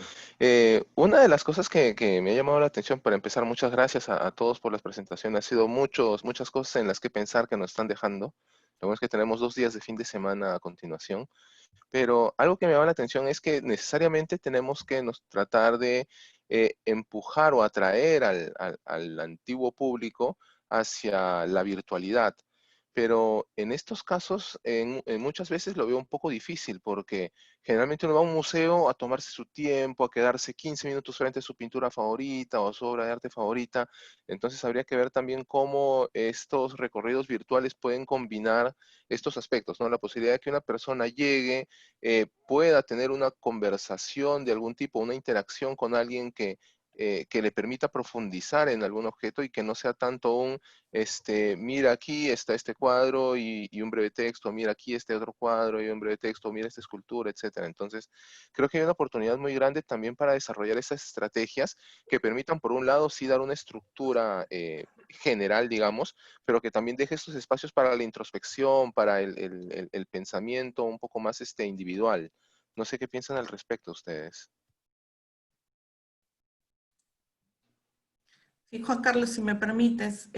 Una de las cosas que me ha llamado la atención, para empezar, muchas gracias a todos por las presentaciones, ha sido muchas cosas en las que pensar que nos están dejando. Lo bueno es que tenemos 2 días de fin de semana a continuación, pero algo que me llama la atención es que necesariamente tenemos que tratar de empujar o atraer al antiguo público hacia la virtualidad. Pero en estos casos, en muchas veces lo veo un poco difícil porque generalmente uno va a un museo a tomarse su tiempo, a quedarse 15 minutos frente a su pintura favorita o su obra de arte favorita. Entonces habría que ver también cómo estos recorridos virtuales pueden combinar estos aspectos, ¿no? La posibilidad de que una persona llegue, pueda tener una conversación de algún tipo, una interacción con alguien que le permita profundizar en algún objeto y que no sea tanto mira aquí está este cuadro y un breve texto, mira aquí este otro cuadro y un breve texto, mira esta escultura, etcétera. Entonces, creo que hay una oportunidad muy grande también para desarrollar esas estrategias que permitan, por un lado, sí dar una estructura general, digamos, pero que también deje estos espacios para la introspección, para el pensamiento un poco más individual. No sé qué piensan al respecto ustedes. Sí, Juan Carlos, si me permites,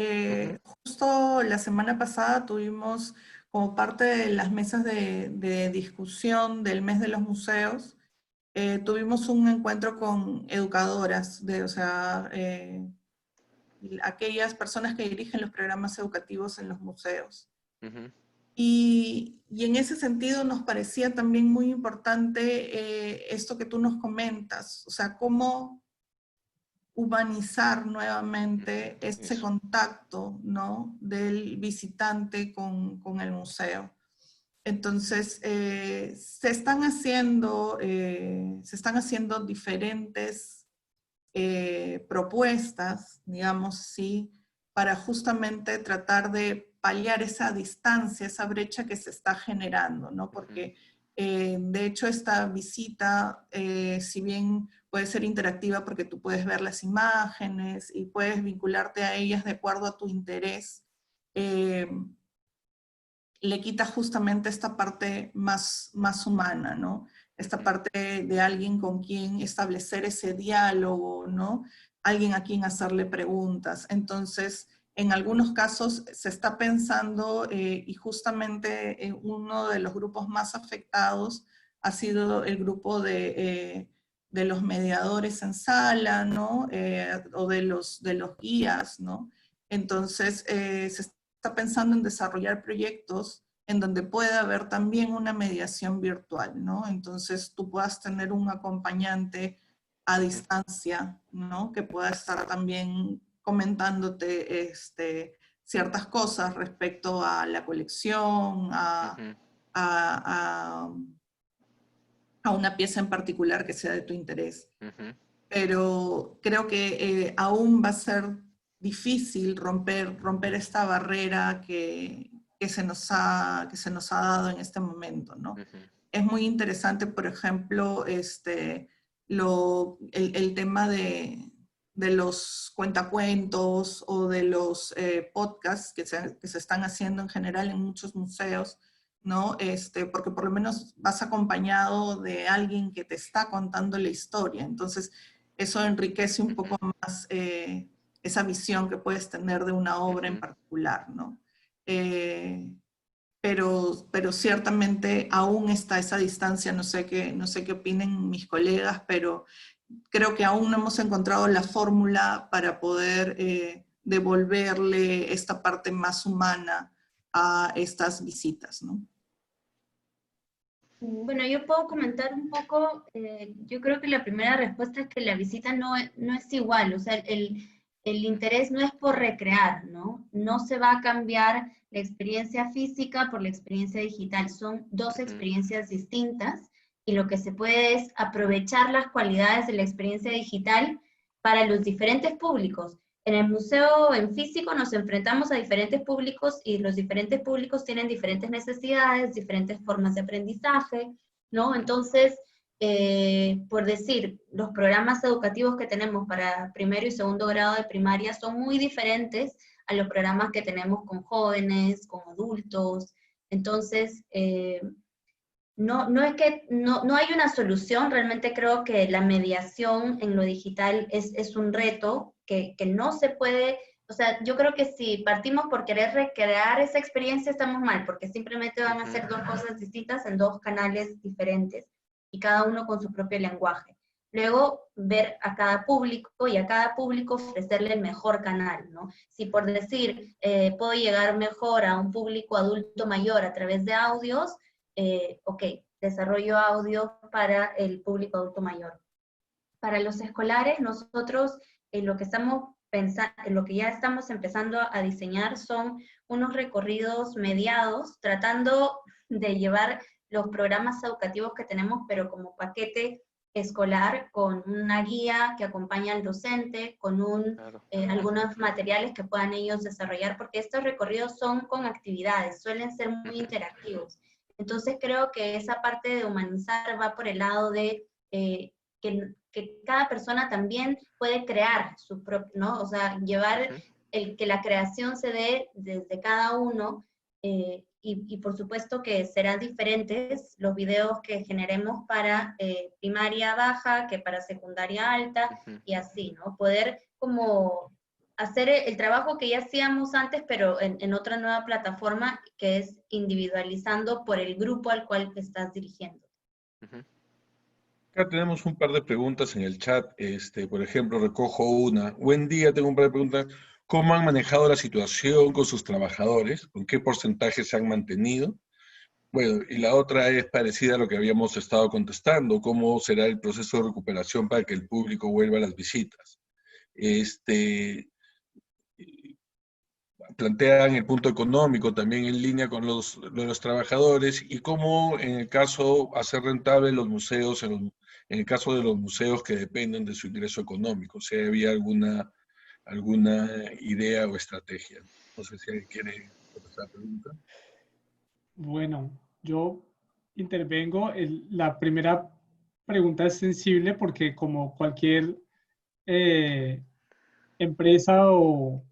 justo la semana pasada tuvimos como parte de las mesas de discusión del mes de los museos, tuvimos un encuentro con educadoras, o sea, aquellas personas que dirigen los programas educativos en los museos. Y en ese sentido nos parecía también muy importante esto que tú nos comentas, o sea, cómo humanizar nuevamente ese contacto, ¿no?, del visitante con el museo. Entonces, se están haciendo diferentes propuestas, digamos, sí, para justamente tratar de paliar esa distancia, esa brecha que se está generando, ¿no? Porque, de hecho, esta visita, si bien puede ser interactiva porque tú puedes ver las imágenes y puedes vincularte a ellas de acuerdo a tu interés, le quita justamente esta parte más humana, ¿no? Esta parte de alguien con quien establecer ese diálogo, ¿no? Alguien a quien hacerle preguntas. Entonces, en algunos casos se está pensando, y justamente uno de los grupos más afectados ha sido el grupo de los mediadores en sala, ¿no? O de los guías, ¿no? Entonces, se está pensando en desarrollar proyectos en donde pueda haber también una mediación virtual, ¿no? Entonces tú puedas tener un acompañante a distancia, ¿no? Que pueda estar también comentándote ciertas cosas respecto a la colección, a una pieza en particular que sea de tu interés. Pero creo que aún va a ser difícil romper esta barrera que se nos ha dado en este momento, ¿no? Es muy interesante, por ejemplo, el tema de los cuentacuentos o de los podcasts que se están haciendo en general en muchos museos, ¿no? Porque por lo menos vas acompañado de alguien que te está contando la historia. Entonces, eso enriquece un poco más esa visión que puedes tener de una obra en particular, ¿no? Pero ciertamente aún está esa distancia, no sé qué opinen mis colegas, pero creo que aún no hemos encontrado la fórmula para poder devolverle esta parte más humana a estas visitas, ¿no? Bueno, yo puedo comentar un poco, yo creo que la primera respuesta es que la visita no es igual, o sea, el interés no es por recrear, ¿no? No se va a cambiar la experiencia física por la experiencia digital, son dos experiencias distintas y lo que se puede es aprovechar las cualidades de la experiencia digital para los diferentes públicos. En el museo en físico nos enfrentamos a diferentes públicos y los diferentes públicos tienen diferentes necesidades, diferentes formas de aprendizaje, ¿no? Entonces, por decir, los programas educativos que tenemos para primero y segundo grado de primaria son muy diferentes a los programas que tenemos con jóvenes, con adultos. Entonces, no hay una solución. Realmente creo que la mediación en lo digital es un reto que no se puede. O sea, yo creo que si partimos por querer recrear esa experiencia, estamos mal, porque simplemente van a ser dos cosas distintas en dos canales diferentes, y cada uno con su propio lenguaje. Luego, ver a cada público y a cada público ofrecerle el mejor canal, ¿no? Si por decir, puedo llegar mejor a un público adulto mayor a través de audios, ok, desarrollo audio para el público adulto mayor. Para los escolares, nosotros lo que ya estamos empezando a diseñar son unos recorridos mediados, tratando de llevar los programas educativos que tenemos, pero como paquete escolar, con una guía que acompaña al docente, con algunos materiales que puedan ellos desarrollar, porque estos recorridos son con actividades, suelen ser muy interactivos. Entonces creo que esa parte de humanizar va por el lado de que cada persona también puede crear su propio, ¿no? O sea, llevar que la creación se dé desde cada uno, y por supuesto que serán diferentes los videos que generemos para primaria baja que para secundaria alta, y así, ¿no? Poder como hacer el trabajo que ya hacíamos antes, pero en otra nueva plataforma, que es individualizando por el grupo al cual te estás dirigiendo. Acá tenemos un par de preguntas en el chat. Por ejemplo, recojo una. Buen día, tengo un par de preguntas. ¿Cómo han manejado la situación con sus trabajadores? ¿Con qué porcentaje se han mantenido? Bueno, y la otra es parecida a lo que habíamos estado contestando. ¿Cómo será el proceso de recuperación para que el público vuelva a las visitas? Plantean el punto económico también en línea con los trabajadores, y cómo en el caso hacer rentable los museos, en el caso de los museos que dependen de su ingreso económico, si había alguna idea o estrategia. No sé si alguien quiere contestar la pregunta. Bueno, yo intervengo. La primera pregunta es sensible porque, como cualquier empresa o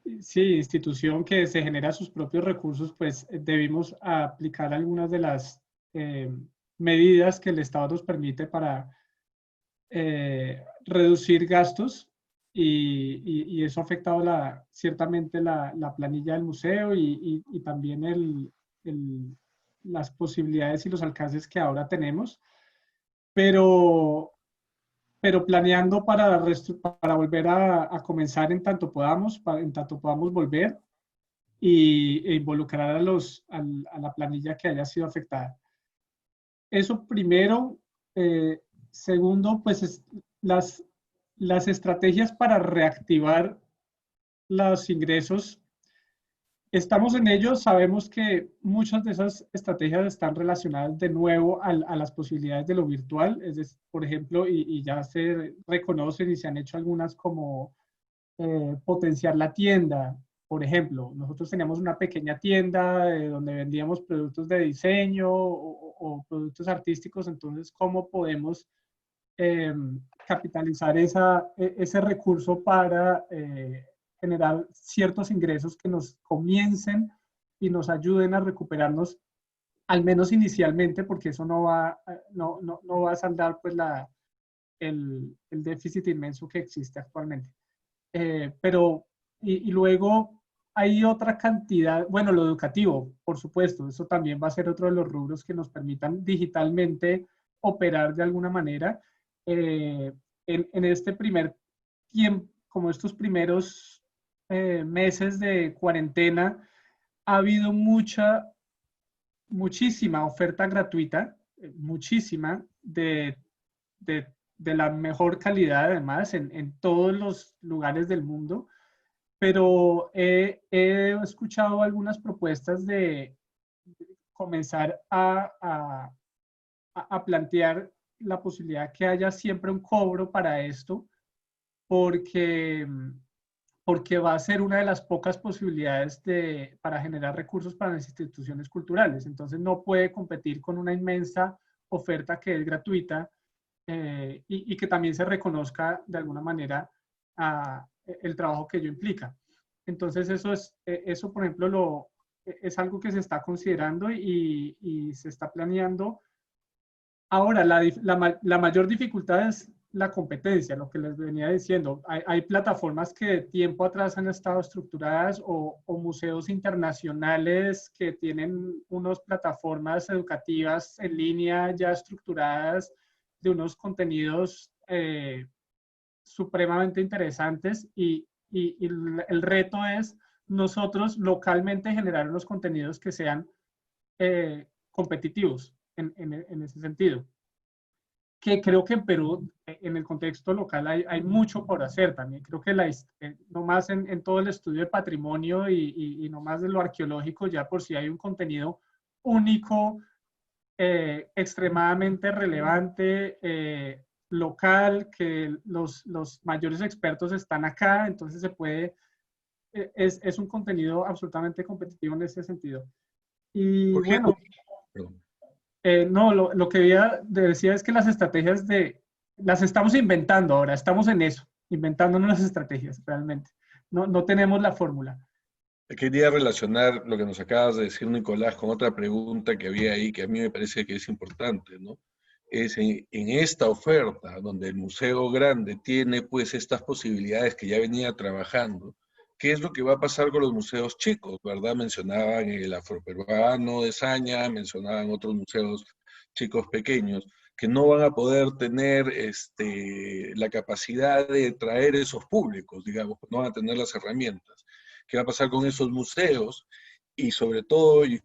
institución que se genera sus propios recursos, pues debimos aplicar algunas de las medidas que el Estado nos permite para reducir gastos, y eso ha afectado ciertamente la planilla del museo, y también las posibilidades y los alcances que ahora tenemos, pero planeando para volver a comenzar en tanto podamos volver e involucrar a la planilla que haya sido afectada. Eso primero. Segundo, pues las estrategias para reactivar los ingresos. Estamos en ello. Sabemos que muchas de esas estrategias están relacionadas de nuevo a las posibilidades de lo virtual. Es decir, por ejemplo, y ya se reconocen y se han hecho algunas, como potenciar la tienda. Por ejemplo, nosotros teníamos una pequeña tienda donde vendíamos productos de diseño o productos artísticos. Entonces, ¿cómo podemos capitalizar ese recurso para generar ciertos ingresos que nos comiencen y nos ayuden a recuperarnos, al menos inicialmente, porque eso no va a saldar pues el déficit inmenso que existe actualmente. Pero luego hay otra cantidad. Bueno, lo educativo, por supuesto, eso también va a ser otro de los rubros que nos permitan digitalmente operar de alguna manera. En este primer tiempo, como estos primeros meses de cuarentena, ha habido muchísima oferta gratuita, muchísima, de la mejor calidad, además, en todos los lugares del mundo. Pero he escuchado algunas propuestas de comenzar a plantear la posibilidad que haya siempre un cobro para esto, porque va a ser una de las pocas posibilidades para generar recursos para las instituciones culturales. Entonces no puede competir con una inmensa oferta que es gratuita, y que también se reconozca de alguna manera el trabajo que ello implica. Entonces eso por ejemplo, es algo que se está considerando y se está planeando. Ahora, la mayor dificultad es la competencia, lo que les venía diciendo. Hay plataformas que de tiempo atrás han estado estructuradas o museos internacionales que tienen unas plataformas educativas en línea ya estructuradas de unos contenidos supremamente interesantes y el reto es nosotros localmente generar unos contenidos que sean competitivos en ese sentido. Que creo que en Perú, en el contexto local, hay mucho por hacer también. Creo que no más en todo el estudio de patrimonio y no más de lo arqueológico, ya por si hay un contenido único, extremadamente relevante, local, que los mayores expertos están acá, entonces se puede, es un contenido absolutamente competitivo en ese sentido. Y ¿Por qué bueno, no, lo que decía es que las estrategias las estamos inventando ahora, estamos en eso, inventándonos las estrategias realmente. No tenemos la fórmula. Quería relacionar lo que nos acabas de decir, Nicolás, con otra pregunta que había ahí, que a mí me parece que es importante, ¿no? Es en esta oferta, donde el Museo Grande tiene pues estas posibilidades que ya venía trabajando, ¿qué es lo que va a pasar con los museos chicos, verdad? Mencionaban el Afroperuano de Saña, mencionaban otros museos chicos pequeños, que no van a poder tener la capacidad de traer esos públicos, digamos, no van a tener las herramientas. ¿Qué va a pasar con esos museos? Y sobre todo, y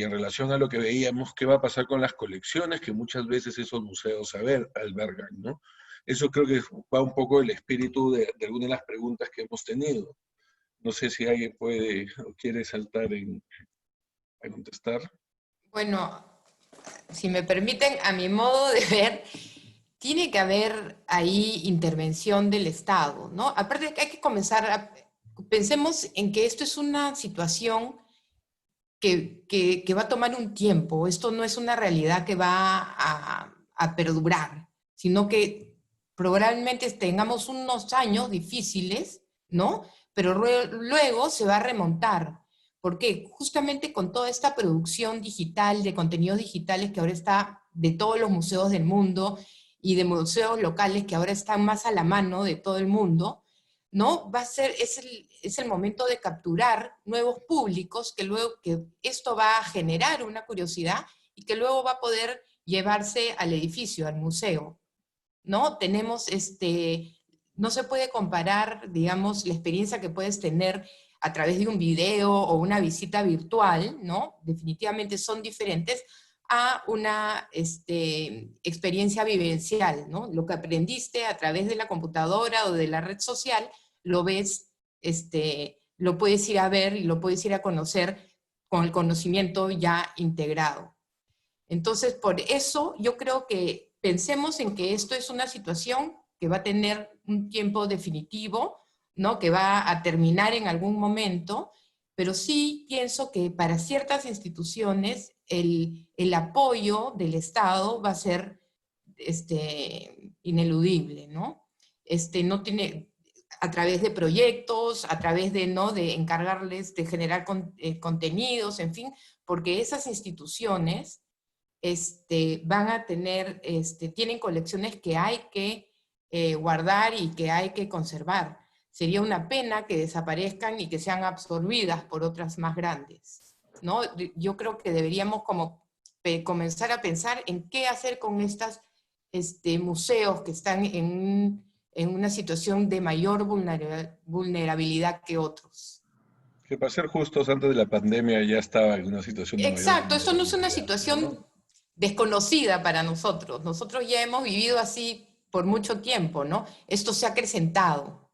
en relación a lo que veíamos, ¿qué va a pasar con las colecciones que muchas veces esos museos albergan, ¿no? Eso creo que va un poco el espíritu de algunas de las preguntas que hemos tenido. No sé si alguien puede o quiere saltar a contestar. Bueno, si me permiten, a mi modo de ver, tiene que haber ahí intervención del Estado, ¿no? Aparte que hay que pensemos en que esto es una situación que va a tomar un tiempo, esto no es una realidad que va a perdurar, sino que probablemente tengamos unos años difíciles, ¿no? Pero luego se va a remontar. ¿Por qué? Justamente con toda esta producción digital, de contenidos digitales que ahora está de todos los museos del mundo y de museos locales que ahora están más a la mano de todo el mundo, ¿no? Es el momento de capturar nuevos públicos, que luego que esto va a generar una curiosidad y que luego va a poder llevarse al edificio, al museo, ¿no? No se puede comparar, digamos, la experiencia que puedes tener a través de un video o una visita virtual, ¿no? Definitivamente son diferentes a una experiencia vivencial, ¿no? Lo que aprendiste a través de la computadora o de la red social, lo ves, lo puedes ir a ver y lo puedes ir a conocer con el conocimiento ya integrado. Entonces, por eso yo creo que pensemos en que esto es una situación que va a tener un tiempo definitivo, ¿no? Que va a terminar en algún momento, pero sí pienso que para ciertas instituciones el apoyo del Estado va a ser ineludible, ¿no? No tiene, a través de proyectos, a través de, ¿no? de encargarles de generar contenidos, en fin, porque esas instituciones van a tener, tienen colecciones que hay que guardar y que hay que conservar. Sería una pena que desaparezcan y que sean absorbidas por otras más grandes, ¿no? Yo creo que deberíamos comenzar a pensar en qué hacer con estos museos que están en una situación de mayor vulnerabilidad que otros. Que para ser justos, antes de la pandemia ya estaba en una situación de mayor Exacto, esto no es una vulnerabilidad, situación ¿no? desconocida para nosotros. Nosotros ya hemos vivido así por mucho tiempo, ¿no? Esto se ha acrecentado.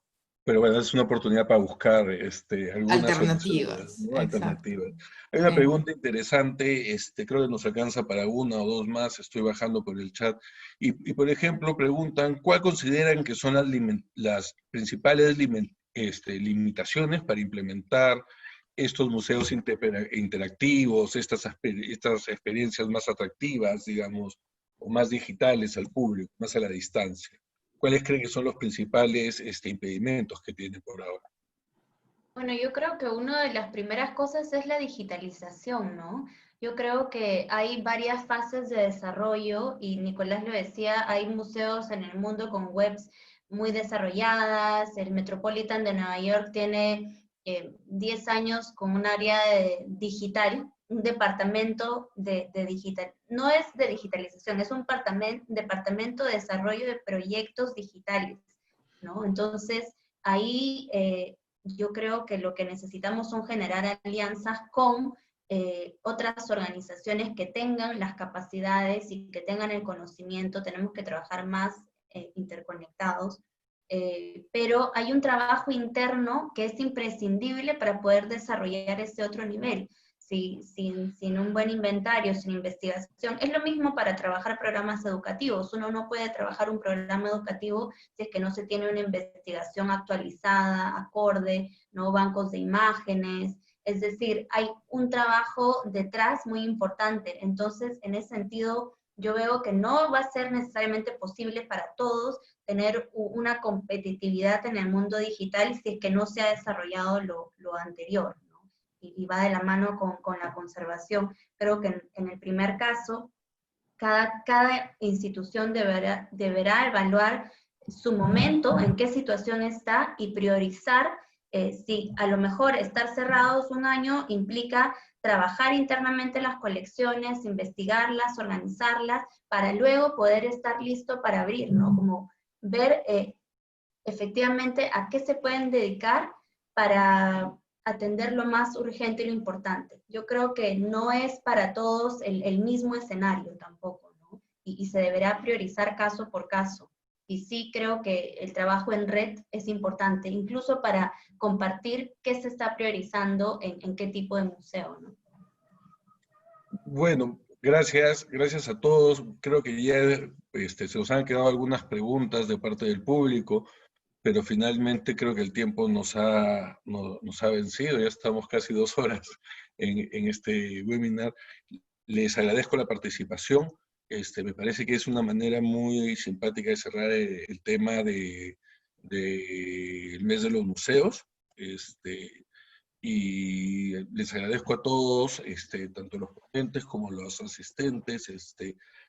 Pero bueno, es una oportunidad para buscar algunas soluciones, Alternativas, ¿no? exacto. Alternativas. Hay una pregunta interesante, creo que nos alcanza para una o dos más, estoy bajando por el chat. Y por ejemplo, preguntan, ¿cuál consideran que son las principales limitaciones para implementar estos museos interactivos, estas experiencias más atractivas, digamos, o más digitales al público, más a la distancia? ¿Cuáles creen que son los principales impedimentos que tienen por ahora? Bueno, yo creo que una de las primeras cosas es la digitalización, ¿no? Yo creo que hay varias fases de desarrollo y Nicolás lo decía, hay museos en el mundo con webs muy desarrolladas, el Metropolitan de Nueva York tiene 10 años con un área digital, un departamento de digital, no es de digitalización, es un departamento de desarrollo de proyectos digitales, ¿no? Entonces, ahí yo creo que lo que necesitamos son generar alianzas con otras organizaciones que tengan las capacidades y que tengan el conocimiento, tenemos que trabajar más interconectados, pero hay un trabajo interno que es imprescindible para poder desarrollar ese otro nivel. Sin un buen inventario, sin investigación, es lo mismo para trabajar programas educativos. Uno no puede trabajar un programa educativo si es que no se tiene una investigación actualizada, acorde, no bancos de imágenes. Es decir, hay un trabajo detrás muy importante. Entonces, en ese sentido, yo veo que no va a ser necesariamente posible para todos tener una competitividad en el mundo digital si es que no se ha desarrollado lo anterior, ¿no? Y va de la mano con la conservación. Creo que en el primer caso, cada institución deberá evaluar su momento, en qué situación está y priorizar si a lo mejor estar cerrados un año implica trabajar internamente las colecciones, investigarlas, organizarlas, para luego poder estar listo para abrir, ¿no? Como ver efectivamente a qué se pueden dedicar para atender lo más urgente y lo importante. Yo creo que no es para todos el mismo escenario tampoco, ¿no? Y se deberá priorizar caso por caso. Y sí creo que el trabajo en red es importante, incluso para compartir qué se está priorizando en qué tipo de museo, ¿no? Bueno, gracias a todos. Creo que ya se nos han quedado algunas preguntas de parte del público, pero finalmente creo que el tiempo nos ha vencido. Ya estamos casi 2 horas en este webinar. Les agradezco la participación. Me parece que es una manera muy simpática de cerrar el tema del mes de los museos. Y les agradezco a todos, tanto los ponentes como los asistentes,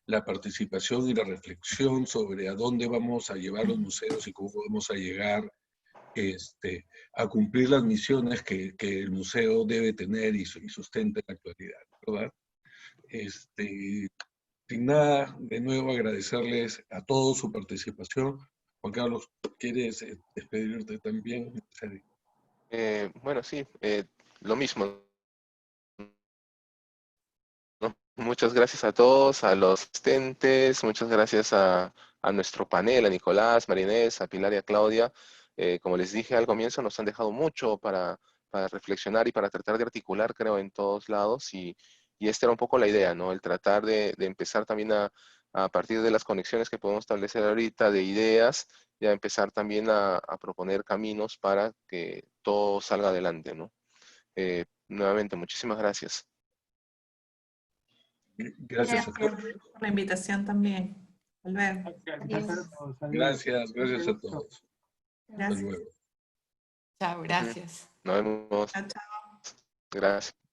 la participación y la reflexión sobre a dónde vamos a llevar los museos y cómo vamos a llegar a cumplir las misiones que el museo debe tener y sustenta en la actualidad, ¿verdad? Sin nada, de nuevo agradecerles a todos su participación. Juan Carlos, ¿quieres despedirte también? Bueno, sí, lo mismo, ¿no? Muchas gracias a todos, a los asistentes, muchas gracias a nuestro panel, a Nicolás, Marinés, a Pilar y a Claudia. Como les dije al comienzo, nos han dejado mucho para reflexionar y para tratar de articular, creo, en todos lados. Y esta era un poco la idea, ¿no? El tratar de empezar también a partir de las conexiones que podemos establecer ahorita, de ideas, ya empezar también a proponer caminos para que todo salga adelante, ¿no? Nuevamente, muchísimas gracias. Gracias a todos. Por la invitación también. Volver. Gracias a todos. Gracias a todos. Hasta Gracias. luego. Chao, gracias. Nos vemos. Chao, chao. Gracias.